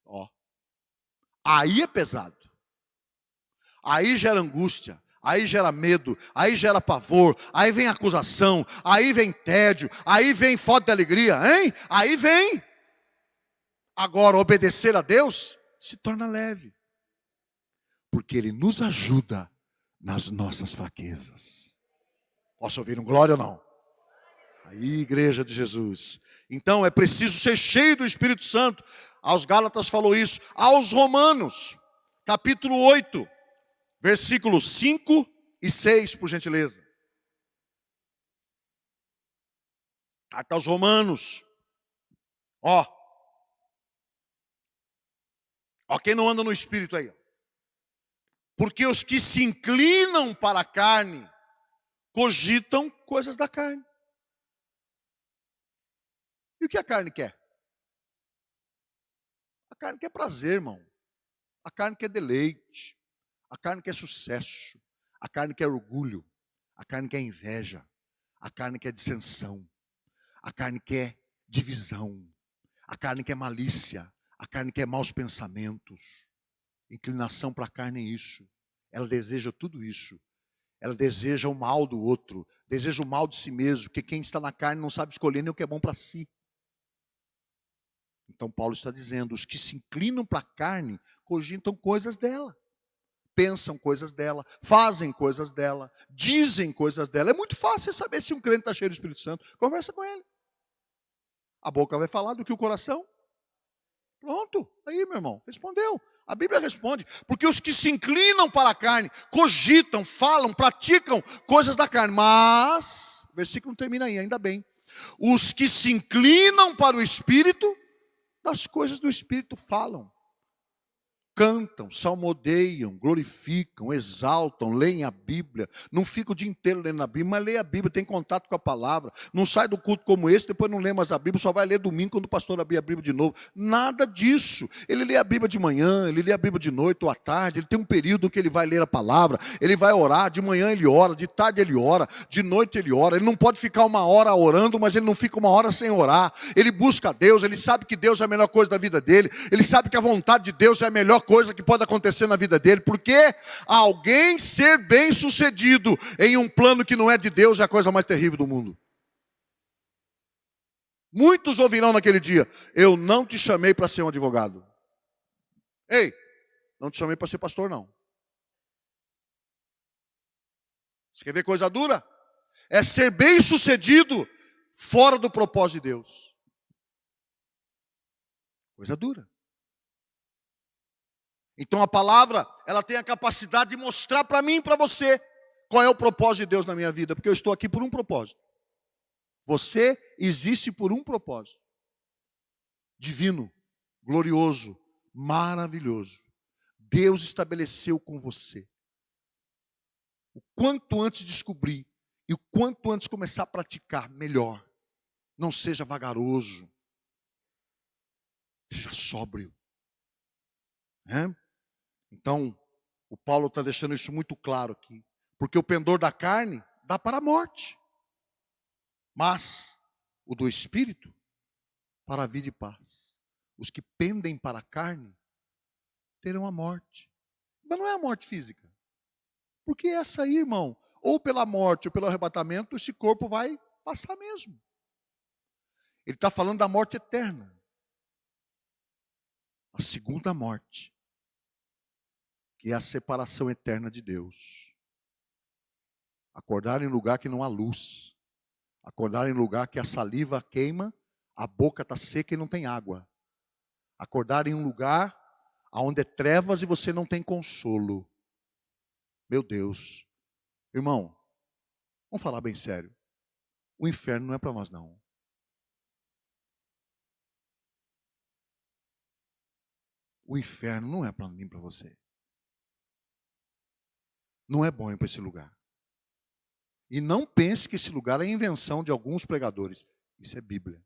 Ó, aí é pesado, aí gera angústia, aí gera medo, aí gera pavor, aí vem acusação, aí vem tédio, aí vem falta de alegria, hein? Aí vem. Agora, obedecer a Deus se torna leve, porque Ele nos ajuda nas nossas fraquezas. Posso ouvir um glória ou não? Aí, igreja de Jesus. Então é preciso ser cheio do Espírito Santo. Aos Gálatas falou isso. Aos Romanos, capítulo 8, versículos 5 e 6, por gentileza. Carta aos Romanos. Ó, quem não anda no Espírito aí. Porque os que se inclinam para a carne, cogitam coisas da carne. E o que a carne quer? A carne quer prazer, irmão. A carne quer deleite. A carne quer sucesso. A carne quer orgulho. A carne quer inveja. A carne quer dissensão. A carne quer divisão. A carne quer malícia. A carne quer maus pensamentos. Inclinação para a carne é isso. Ela deseja tudo isso. Ela deseja o mal do outro. Deseja o mal de si mesmo. Porque quem está na carne não sabe escolher nem o que é bom para si. Então Paulo está dizendo, os que se inclinam para a carne, cogitam coisas dela. Pensam coisas dela, fazem coisas dela, dizem coisas dela. É muito fácil saber se um crente está cheio do Espírito Santo. Conversa com ele. A boca vai falar do que o coração. Pronto, aí meu irmão, respondeu. A Bíblia responde, porque os que se inclinam para a carne, cogitam, falam, praticam coisas da carne. Mas, o versículo não termina aí, ainda bem. Os que se inclinam para o Espírito, das coisas do Espírito falam, cantam, salmodeiam, glorificam, exaltam, leem a Bíblia. Não fica o dia inteiro lendo a Bíblia, mas lê a Bíblia, tem contato com a palavra. Não sai do culto como esse, depois não lê mais a Bíblia, só vai ler domingo quando o pastor abrir a Bíblia de novo. Nada disso. Ele lê a Bíblia de manhã, ele lê a Bíblia de noite ou à tarde, ele tem um período que ele vai ler a palavra, ele vai orar, de manhã ele ora, de tarde ele ora, de noite ele ora. Ele não pode ficar uma hora orando, mas ele não fica uma hora sem orar. Ele busca Deus, ele sabe que Deus é a melhor coisa da vida dele, ele sabe que a vontade de Deus é a melhor coisa que pode acontecer na vida dele, porque alguém ser bem sucedido em um plano que não é de Deus é a coisa mais terrível do mundo. Muitos ouvirão naquele dia, eu não te chamei para ser um advogado. Ei, não te chamei para ser pastor não. Você quer ver coisa dura? É ser bem sucedido fora do propósito de Deus. Coisa dura. Então a palavra, ela tem a capacidade de mostrar para mim e para você qual é o propósito de Deus na minha vida, porque eu estou aqui por um propósito. Você existe por um propósito. Divino, glorioso, maravilhoso. Deus estabeleceu com você. O quanto antes descobrir e o quanto antes começar a praticar, melhor. Não seja vagaroso. Seja sóbrio. Então, o Paulo está deixando isso muito claro aqui. Porque o pendor da carne dá para a morte. Mas o do Espírito, para a vida e paz. Os que pendem para a carne, terão a morte. Mas não é a morte física. Porque essa aí, irmão, ou pela morte ou pelo arrebatamento, esse corpo vai passar mesmo. Ele está falando da morte eterna. A segunda morte. Que é a separação eterna de Deus. Acordar em lugar que não há luz. Acordar em lugar que a saliva queima, a boca está seca e não tem água. Acordar em um lugar onde é trevas e você não tem consolo. Meu Deus. Irmão, vamos falar bem sério. O inferno não é para nós não. O inferno não é para mim, para você. Não é bom ir para esse lugar. E não pense que esse lugar é invenção de alguns pregadores. Isso é Bíblia.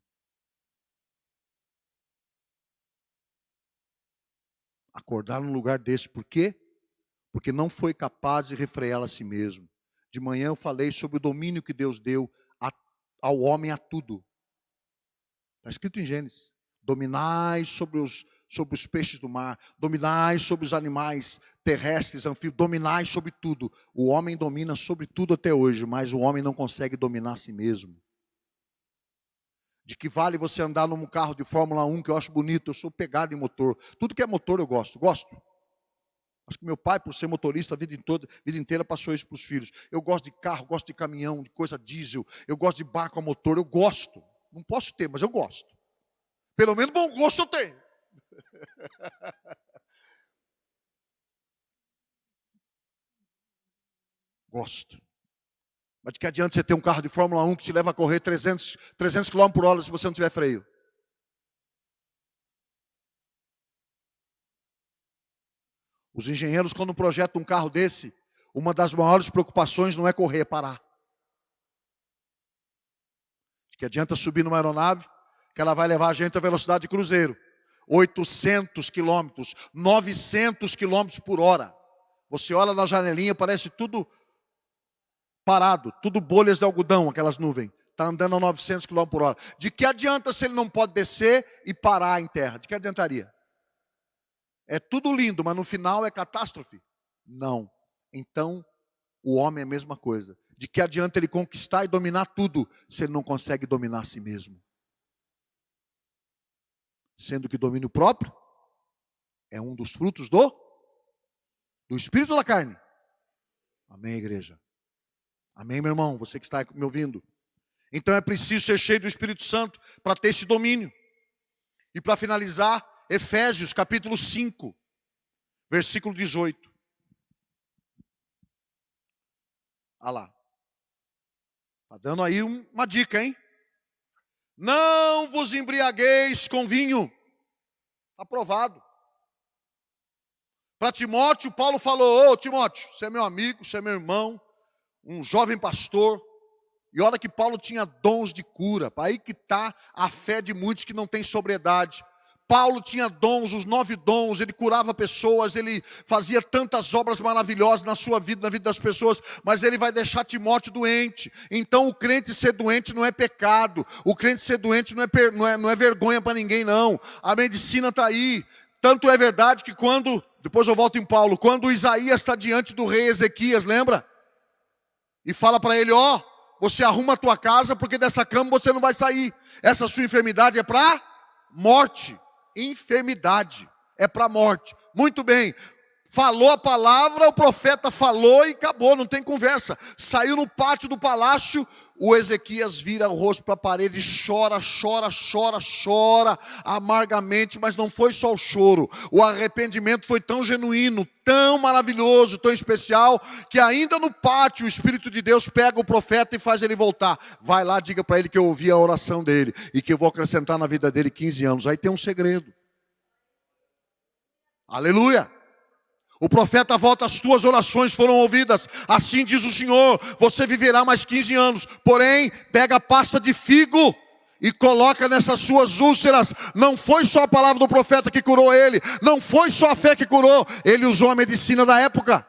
Acordar num lugar desse, por quê? Porque não foi capaz de refrear a si mesmo. De manhã eu falei sobre o domínio que Deus deu ao homem a tudo. Está escrito em Gênesis. Dominai sobre os peixes do mar, dominai sobre os animais. terrestres, anfíbios, dominai sobre tudo. O homem domina sobre tudo até hoje, mas o homem não consegue dominar a si mesmo. De que vale você andar num carro de Fórmula 1, que eu acho bonito, eu sou pegado em motor. Tudo que é motor eu gosto. Acho que meu pai, por ser motorista a vida inteira, passou isso para os filhos. Eu gosto de carro, gosto de caminhão, de coisa diesel. Eu gosto de barco a motor, eu gosto. Não posso ter, mas eu gosto. Pelo menos bom gosto eu tenho. Gosto. Mas de que adianta você ter um carro de Fórmula 1 que te leva a correr 300 km por hora se você não tiver freio? Os engenheiros, quando projetam um carro desse, uma das maiores preocupações não é correr, é parar. De que adianta subir numa aeronave, que ela vai levar a gente a velocidade de cruzeiro. 800 quilômetros, 900 quilômetros por hora. Você olha na janelinha, parece tudo parado, tudo bolhas de algodão, aquelas nuvens. Está andando a 900 km por hora. De que adianta se ele não pode descer e parar em terra? De que adiantaria? É tudo lindo, mas no final é catástrofe? Não. Então, o homem é a mesma coisa. De que adianta ele conquistar e dominar tudo, se ele não consegue dominar a si mesmo? Sendo que domínio próprio é um dos frutos do espírito ou da carne? Amém, igreja? Amém, meu irmão? Você que está me ouvindo. Então é preciso ser cheio do Espírito Santo para ter esse domínio. E para finalizar, Efésios capítulo 5, versículo 18. Olha lá. Está dando aí uma dica, hein? Não vos embriagueis com vinho. Aprovado. Para Timóteo, Paulo falou: ô Timóteo, você é meu amigo, você é meu irmão, um jovem pastor. E olha que Paulo tinha dons de cura. Aí que está a fé de muitos que não têm sobriedade. Paulo tinha dons, os 9 dons, ele curava pessoas, ele fazia tantas obras maravilhosas na sua vida, na vida das pessoas, mas ele vai deixar Timóteo doente. Então o crente ser doente não é pecado, o crente ser doente não é vergonha para ninguém não. A medicina está aí. Tanto é verdade que depois eu volto em Paulo, quando Isaías está diante do rei Ezequias, lembra? E fala para ele: ó, você arruma a tua casa, porque dessa cama você não vai sair. Essa sua enfermidade é para morte. Enfermidade é para morte. Muito bem. Falou a palavra, o profeta falou e acabou, não tem conversa. Saiu no pátio do palácio, o Ezequias vira o rosto para a parede e chora amargamente, mas não foi só o choro. O arrependimento foi tão genuíno, tão maravilhoso, tão especial, que ainda no pátio o Espírito de Deus pega o profeta e faz ele voltar. Vai lá, diga para ele que eu ouvi a oração dele e que eu vou acrescentar na vida dele 15 anos. Aí tem um segredo. Aleluia! O profeta volta: as tuas orações foram ouvidas, assim diz o Senhor, você viverá mais 15 anos. Porém, pega a pasta de figo e coloca nessas suas úlceras. Não foi só a palavra do profeta que curou ele, não foi só a fé que curou, ele usou a medicina da época.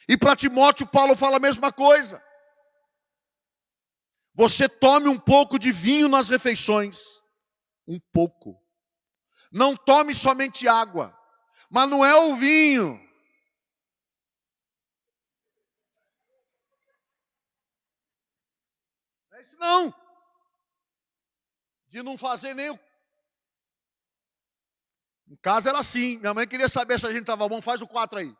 E para Timóteo, Paulo fala a mesma coisa. Você tome um pouco de vinho nas refeições, um pouco. Não tome somente água. Mas não é o vinho. Não é isso não. De não fazer nem o... Em casa era assim. Minha mãe queria saber se a gente estava bom. Faz o 4 aí.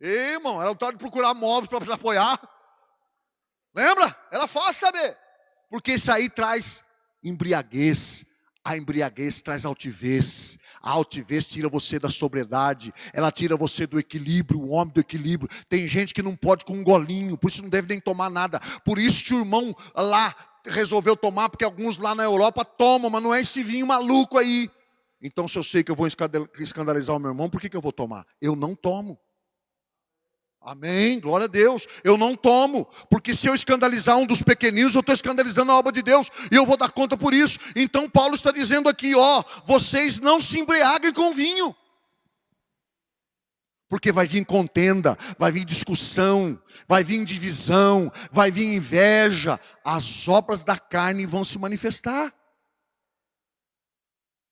Ei, irmão, era o tal de procurar móveis para se apoiar. Lembra? Era fácil saber. Porque isso aí traz embriaguez. A embriaguez traz altivez. A altivez tira você da sobriedade. Ela tira você do equilíbrio, o homem do equilíbrio. Tem gente que não pode com um golinho, por isso não deve nem tomar nada. Por isso que o irmão lá resolveu tomar, porque alguns lá na Europa tomam, mas não é esse vinho maluco aí. Então se eu sei que eu vou escandalizar o meu irmão, por que eu vou tomar? Eu não tomo. Amém, glória a Deus. Eu não tomo, porque se eu escandalizar um dos pequeninos, eu estou escandalizando a obra de Deus, e eu vou dar conta por isso. Então Paulo está dizendo aqui, ó, vocês não se embriaguem com vinho, porque vai vir contenda, vai vir discussão, vai vir divisão, vai vir inveja. As obras da carne vão se manifestar.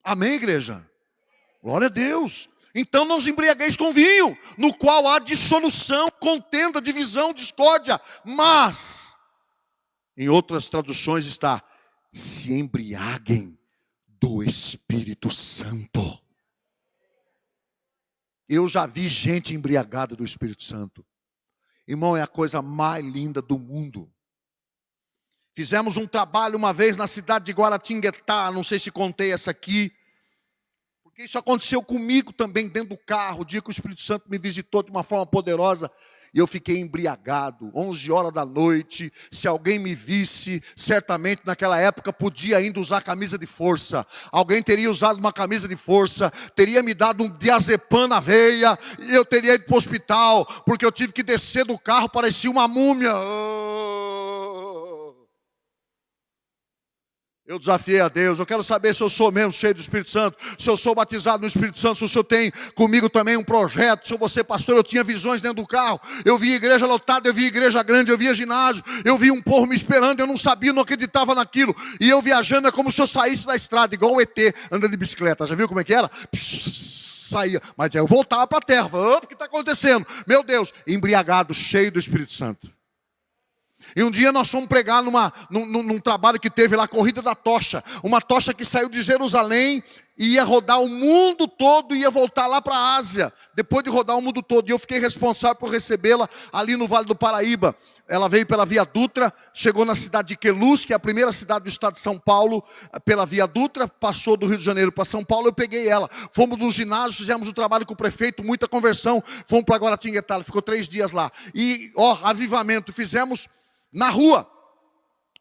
Amém, igreja? Glória a Deus. Então não os embriagueis com vinho, no qual há dissolução, contenda, divisão, discórdia. Mas, em outras traduções está, se embriaguem do Espírito Santo. Eu já vi gente embriagada do Espírito Santo. Irmão, é a coisa mais linda do mundo. Fizemos um trabalho uma vez na cidade de Guaratinguetá, não sei se contei essa aqui, porque isso aconteceu comigo também dentro do carro, o dia que o Espírito Santo me visitou de uma forma poderosa, e eu fiquei embriagado, 11 horas da noite, se alguém me visse, certamente naquela época podia ainda usar camisa de força, alguém teria usado uma camisa de força, teria me dado um diazepam na veia, e eu teria ido para o hospital, porque eu tive que descer do carro, parecia uma múmia. Eu desafiei a Deus, eu quero saber se eu sou mesmo cheio do Espírito Santo, se eu sou batizado no Espírito Santo, se o Senhor tem comigo também um projeto, se eu vou ser pastor, eu tinha visões dentro do carro, eu via igreja lotada, eu via igreja grande, eu via ginásio, eu via um povo me esperando, eu não sabia, não acreditava naquilo, e eu viajando é como se eu saísse da estrada, igual o ET, andando de bicicleta, já viu como é que era? Saía, mas aí eu voltava para a terra, falava, o que está acontecendo? Meu Deus, embriagado, cheio do Espírito Santo. E um dia nós fomos pregar num trabalho que teve lá, a Corrida da Tocha. Uma tocha que saiu de Jerusalém e ia rodar o mundo todo e ia voltar lá para a Ásia. Depois de rodar o mundo todo. E eu fiquei responsável por recebê-la ali no Vale do Paraíba. Ela veio pela Via Dutra, chegou na cidade de Queluz, que é a primeira cidade do estado de São Paulo, pela Via Dutra, passou do Rio de Janeiro para São Paulo, eu peguei ela. Fomos no ginásio, fizemos um trabalho com o prefeito, muita conversão. Fomos para Guaratinguetá, ela ficou 3 dias lá. E, avivamento, fizemos na rua,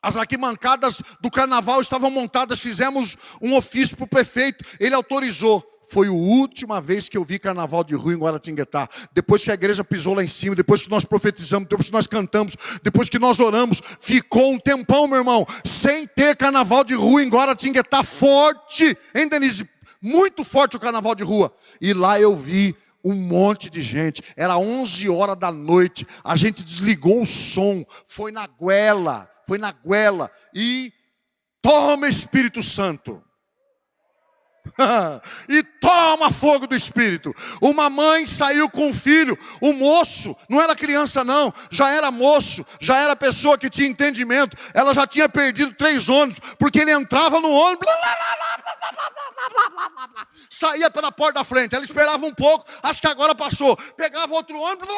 as arquibancadas do carnaval estavam montadas, fizemos um ofício para o prefeito, ele autorizou. Foi a última vez que eu vi carnaval de rua em Guaratinguetá. Depois que a igreja pisou lá em cima, depois que nós profetizamos, depois que nós cantamos, depois que nós oramos, ficou um tempão, meu irmão, sem ter carnaval de rua em Guaratinguetá forte, hein, Denise? Muito forte o carnaval de rua. E lá eu vi um monte de gente, era 11 horas da noite, a gente desligou o som, foi na goela, e toma Espírito Santo, e toma fogo do Espírito. Uma mãe saiu com um filho, o moço, não era criança não, já era moço, já era pessoa que tinha entendimento, ela já tinha perdido 3 ônibus, porque ele entrava no ônibus, saía pela porta da frente, ela esperava um pouco, acho que agora passou, pegava outro ônibus,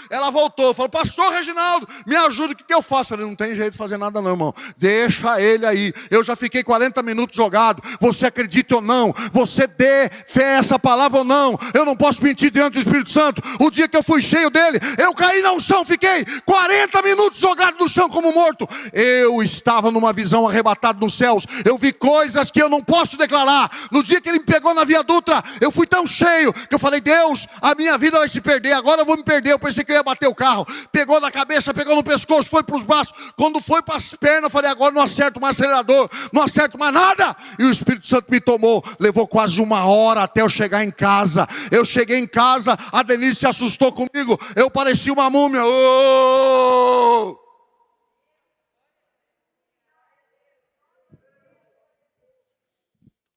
ela voltou, falou, pastor Reginaldo, me ajuda, o que eu faço? Falei, não tem jeito de fazer nada não, irmão, deixa ele aí, eu já fiquei 40 minutos jogado, você acredita ou não, você dê fé a essa palavra ou não, eu não posso mentir diante do Espírito Santo. O dia que eu fui cheio dele, eu caí na unção, fiquei 40 minutos jogado no chão como morto. Eu estava numa visão arrebatado nos céus, eu vi coisas que eu não posso declarar. No dia que ele me pegou na Via Dutra, eu fui tão cheio que eu falei, Deus, a minha vida vai se perder, agora eu vou me perder. Eu pensei que eu ia bater o carro, pegou na cabeça, pegou no pescoço, foi para os braços, quando foi para as pernas, eu falei, agora não acerto mais acelerador, não acerto mais nada. E o Espírito Santo me tomou, levou quase 1 hora até eu chegar em casa. Eu cheguei em casa, a Denise se assustou comigo, eu parecia uma múmia. Oh!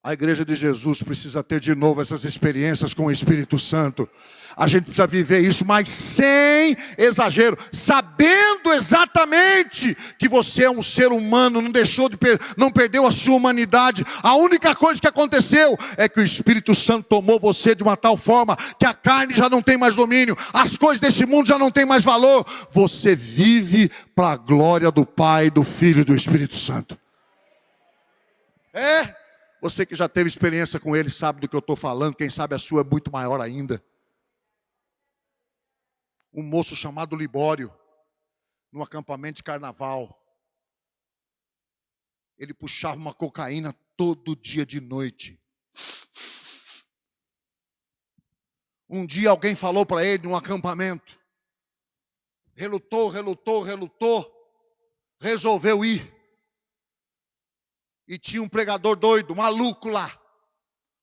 A igreja de Jesus precisa ter de novo essas experiências com o Espírito Santo. A gente precisa viver isso, mas sem exagero, sabendo exatamente que você é um ser humano, não perdeu a sua humanidade. A única coisa que aconteceu é que o Espírito Santo tomou você de uma tal forma que a carne já não tem mais domínio, as coisas desse mundo já não têm mais valor. Você vive para a glória do Pai, do Filho e do Espírito Santo. Você que já teve experiência com ele sabe do que eu estou falando, quem sabe a sua é muito maior ainda. Um moço chamado Libório, num acampamento de carnaval, ele puxava uma cocaína todo dia de noite. Um dia alguém falou para ele num acampamento, relutou, resolveu ir. E tinha um pregador doido, maluco lá.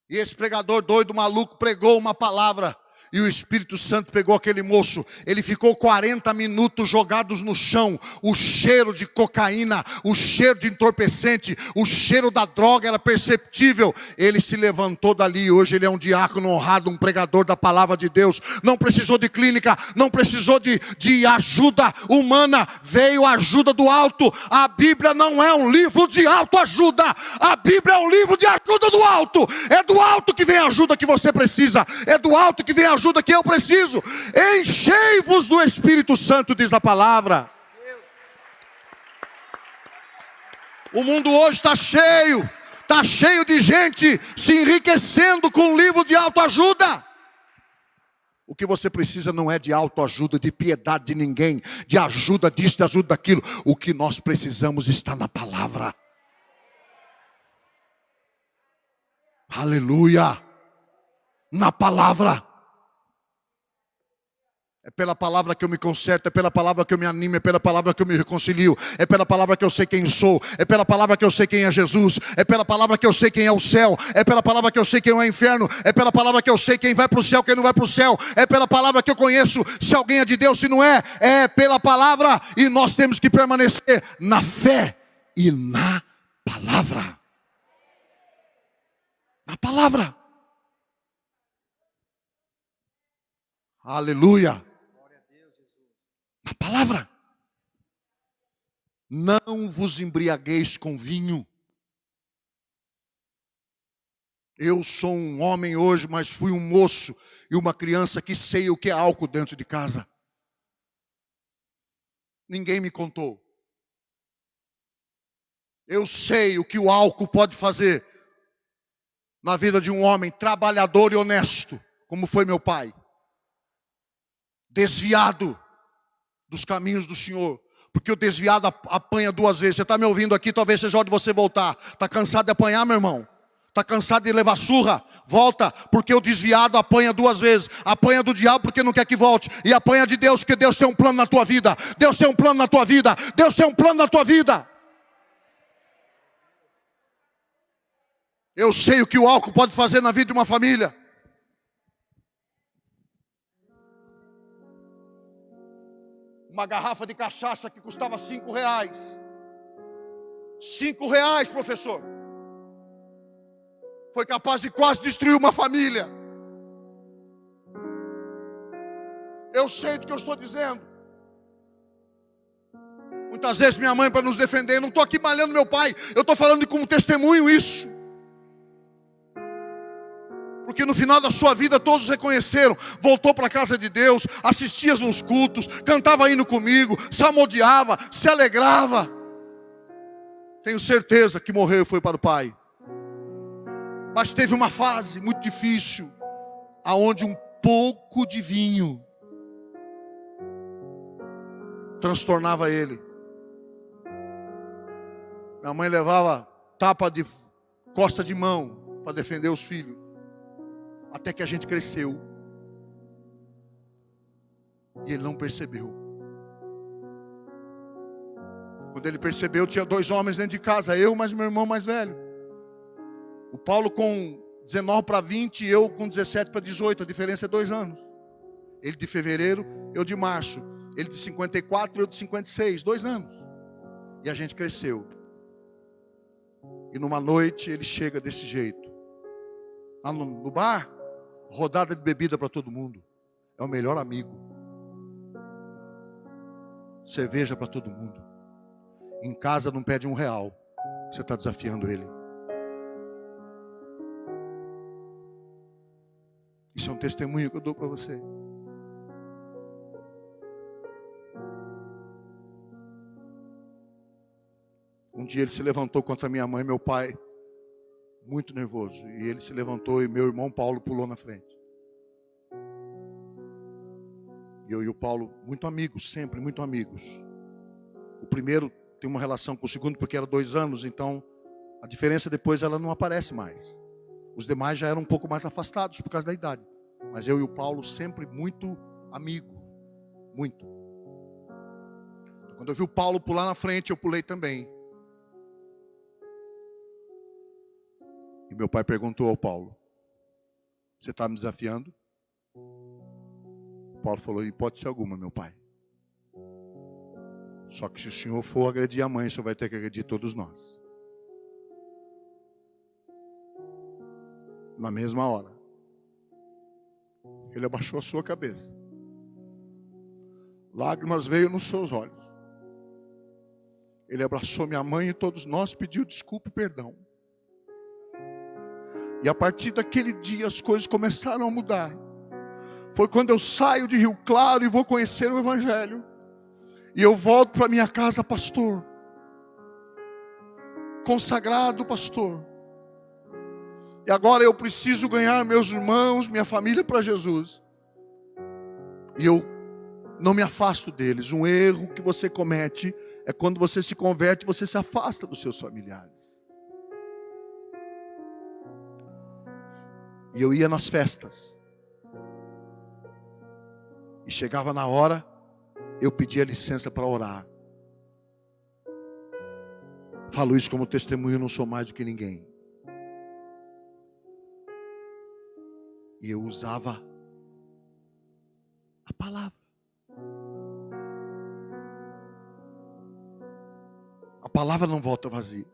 E esse pregador doido, maluco, pregou uma palavra. E o Espírito Santo pegou aquele moço. Ele ficou 40 minutos jogados no chão. O cheiro de cocaína, o cheiro de entorpecente, o cheiro da droga era perceptível. Ele se levantou dali. Hoje ele é um diácono honrado, um pregador da palavra de Deus. Não precisou de clínica, não precisou de ajuda humana. Veio a ajuda do alto. A Bíblia não é um livro de autoajuda. A Bíblia é um livro de ajuda do alto. É do alto que vem a ajuda que você precisa. É do alto que vem a ajuda que eu preciso. Enchei-vos do Espírito Santo, diz a palavra. O mundo hoje está cheio de gente se enriquecendo com um livro de autoajuda. O que você precisa não é de autoajuda, de piedade de ninguém, de ajuda disso, de ajuda daquilo. O que nós precisamos está na palavra. Aleluia. Na palavra. É pela palavra que eu me conserto, é pela palavra que eu me animo, é pela palavra que eu me reconcilio, é pela palavra que eu sei quem sou, é pela palavra que eu sei quem é Jesus, é pela palavra que eu sei quem é o céu, é pela palavra que eu sei quem é o inferno, é pela palavra que eu sei quem vai para o céu, quem não vai para o céu, é pela palavra que eu conheço se alguém é de Deus, se não é, é pela palavra. E nós temos que permanecer na fé e na palavra. Na palavra. Aleluia. Na palavra. Não vos embriagueis com vinho. Eu sou um homem hoje, mas fui um moço e uma criança que sei o que é álcool dentro de casa. Ninguém me contou. Eu sei o que o álcool pode fazer na vida de um homem trabalhador e honesto, como foi meu pai. Desviado dos caminhos do Senhor. Porque o desviado apanha duas vezes. Você está me ouvindo aqui, talvez seja hora de você voltar. Está cansado de apanhar, meu irmão? Está cansado de levar surra? Volta, porque o desviado apanha duas vezes. Apanha do diabo porque não quer que volte. E apanha de Deus, porque Deus tem um plano na tua vida. Deus tem um plano na tua vida. Deus tem um plano na tua vida. Eu sei o que o álcool pode fazer na vida de uma família. Uma garrafa de cachaça que custava R$5. R$5, professor. Foi capaz de quase destruir uma família. Eu sei do que eu estou dizendo. Muitas vezes minha mãe, para nos defender, eu não estou aqui malhando meu pai. Eu estou falando como testemunho isso. Porque no final da sua vida todos reconheceram. Voltou para a casa de Deus, assistia nos cultos, cantava hino comigo, salmodiava, se alegrava. Tenho certeza que morreu e foi para o Pai. Mas teve uma fase muito difícil, aonde um pouco de vinho transtornava ele. Minha mãe levava tapa de costa de mão para defender os filhos. Até que a gente cresceu. E ele não percebeu. Quando ele percebeu, tinha 2 homens dentro de casa. Eu mais meu irmão mais velho. O Paulo com 19 para 20 e eu com 17 para 18. A diferença é 2 anos. Ele de fevereiro, eu de março. Ele de 54, eu de 56. 2 anos. E a gente cresceu. E numa noite ele chega desse jeito. Lá no bar. Rodada de bebida para todo mundo. É o melhor amigo. Cerveja para todo mundo. Em casa não pede R$1. Você está desafiando ele. Isso é um testemunho que eu dou para você. Um dia ele se levantou contra minha mãe e meu pai. Muito nervoso. E ele se levantou e meu irmão Paulo pulou na frente. Eu e o Paulo, muito amigos, sempre muito amigos. O primeiro tem uma relação com o segundo porque era 2 anos, então a diferença depois ela não aparece mais. Os demais já eram um pouco mais afastados por causa da idade. Mas eu e o Paulo sempre muito amigo. Muito. Quando eu vi o Paulo pular na frente, eu pulei também. E meu pai perguntou ao Paulo: você está me desafiando? Paulo falou: hipótese alguma, meu pai. Só que se o senhor for agredir a mãe, o senhor vai ter que agredir todos nós. Na mesma hora, ele abaixou a sua cabeça. Lágrimas veio nos seus olhos. Ele abraçou minha mãe e todos nós, pediu desculpa e perdão. E a partir daquele dia as coisas começaram a mudar. Foi quando eu saio de Rio Claro e vou conhecer o Evangelho. E eu volto para minha casa, pastor. Consagrado, pastor. E agora eu preciso ganhar meus irmãos, minha família para Jesus. E eu não me afasto deles. Um erro que você comete é quando você se converte, você se afasta dos seus familiares. E eu ia nas festas. E chegava na hora, eu pedia licença para orar. Falo isso como testemunho, eu não sou mais do que ninguém. E eu usava a palavra. A palavra não volta vazia.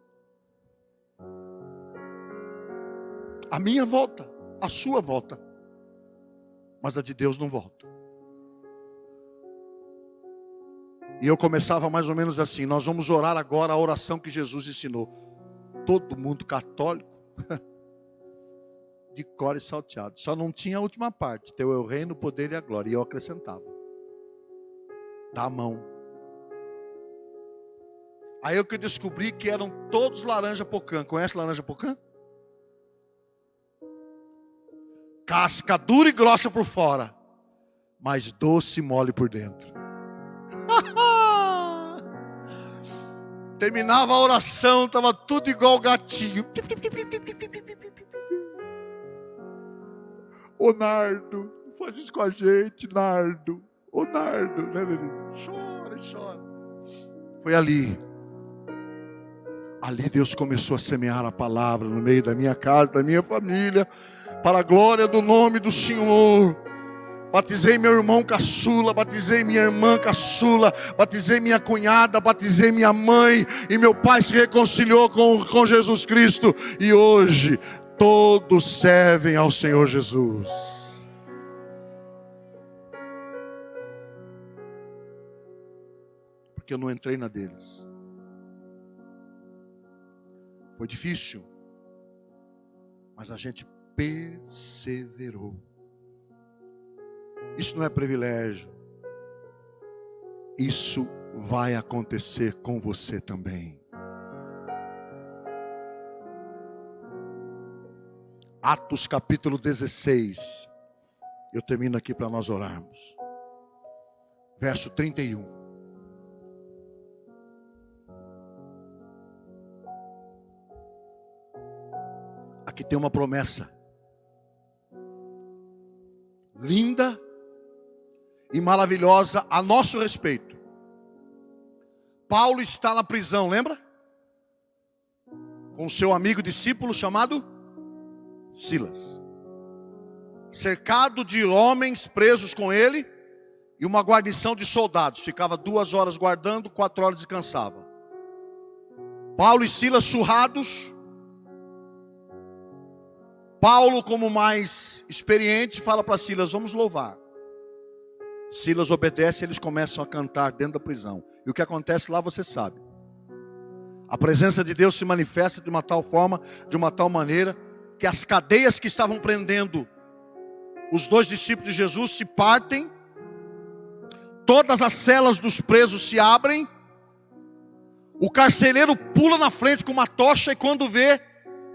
A minha volta, a sua volta, mas a de Deus não volta. E eu começava mais ou menos assim: nós vamos orar agora a oração que Jesus ensinou. Todo mundo católico, de cor e salteado. Só não tinha a última parte: teu é o reino, o poder e a glória. E eu acrescentava: dá a mão. Aí eu que descobri que eram todos laranja pocã. Conhece laranja pocã? Casca dura e grossa por fora, mas doce e mole por dentro. Terminava a oração, estava tudo igual gatinho. Ô Nardo, faz isso com a gente, Nardo. Ô Nardo, né, chora, chora. Foi ali. Ali Deus começou a semear a palavra no meio da minha casa, da minha família, para a glória do nome do Senhor. Batizei meu irmão caçula, batizei minha irmã caçula, batizei minha cunhada, batizei minha mãe, e meu pai se reconciliou com Jesus Cristo, e hoje todos servem ao Senhor Jesus. Porque eu não entrei na deles. Foi difícil, mas a gente perseverou. Isso não é privilégio. Isso vai acontecer com você também. Atos capítulo 16. Eu termino aqui para nós orarmos. Verso 31. Aqui tem uma promessa linda e maravilhosa a nosso respeito. Paulo está na prisão, lembra? Com seu amigo discípulo chamado Silas. Cercado de homens presos com ele e uma guarnição de soldados. Ficava 2 horas guardando, 4 horas descansava. Paulo e Silas surrados. Paulo, como mais experiente, fala para Silas: vamos louvar. Silas obedece e eles começam a cantar dentro da prisão. E o que acontece lá você sabe. A presença de Deus se manifesta de uma tal forma, de uma tal maneira, que as cadeias que estavam prendendo os 2 discípulos de Jesus se partem. Todas as celas dos presos se abrem. O carcereiro pula na frente com uma tocha, e quando vê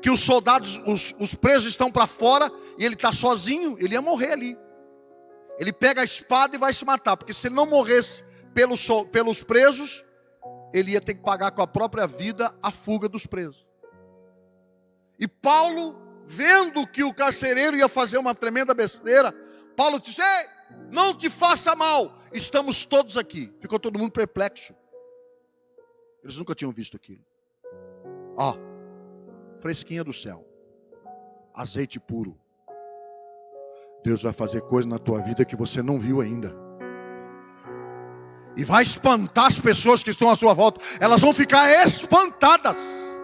que os soldados, os presos estão para fora, e ele está sozinho, ele ia morrer ali. Ele pega a espada e vai se matar, porque se ele não morresse pelos presos, ele ia ter que pagar com a própria vida a fuga dos presos. E Paulo, vendo que o carcereiro ia fazer uma tremenda besteira, Paulo disse: ei, não te faça mal, estamos todos aqui. Ficou todo mundo perplexo. Eles nunca tinham visto aquilo. Ó, fresquinha do céu, azeite puro. Deus vai fazer coisa na tua vida que você não viu ainda. E vai espantar as pessoas que estão à sua volta. Elas vão ficar espantadas.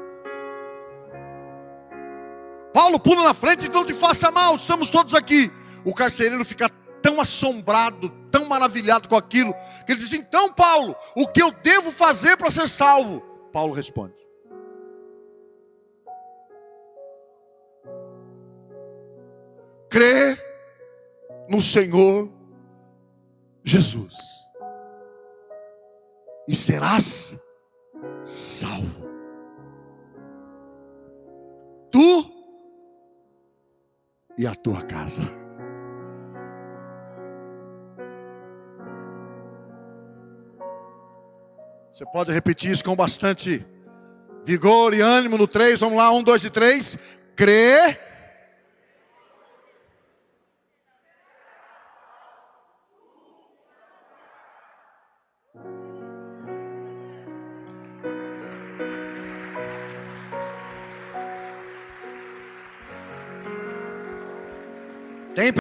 Paulo pula na frente e não te faça mal, estamos todos aqui. O carcereiro fica tão assombrado, tão maravilhado com aquilo, que ele diz: então Paulo, o que eu devo fazer para ser salvo? Paulo responde: crê no Senhor Jesus e serás salvo, tu e a tua casa. Você pode repetir isso com bastante vigor e ânimo no 3. Vamos lá, 1, 2 e 3. Crê. Tem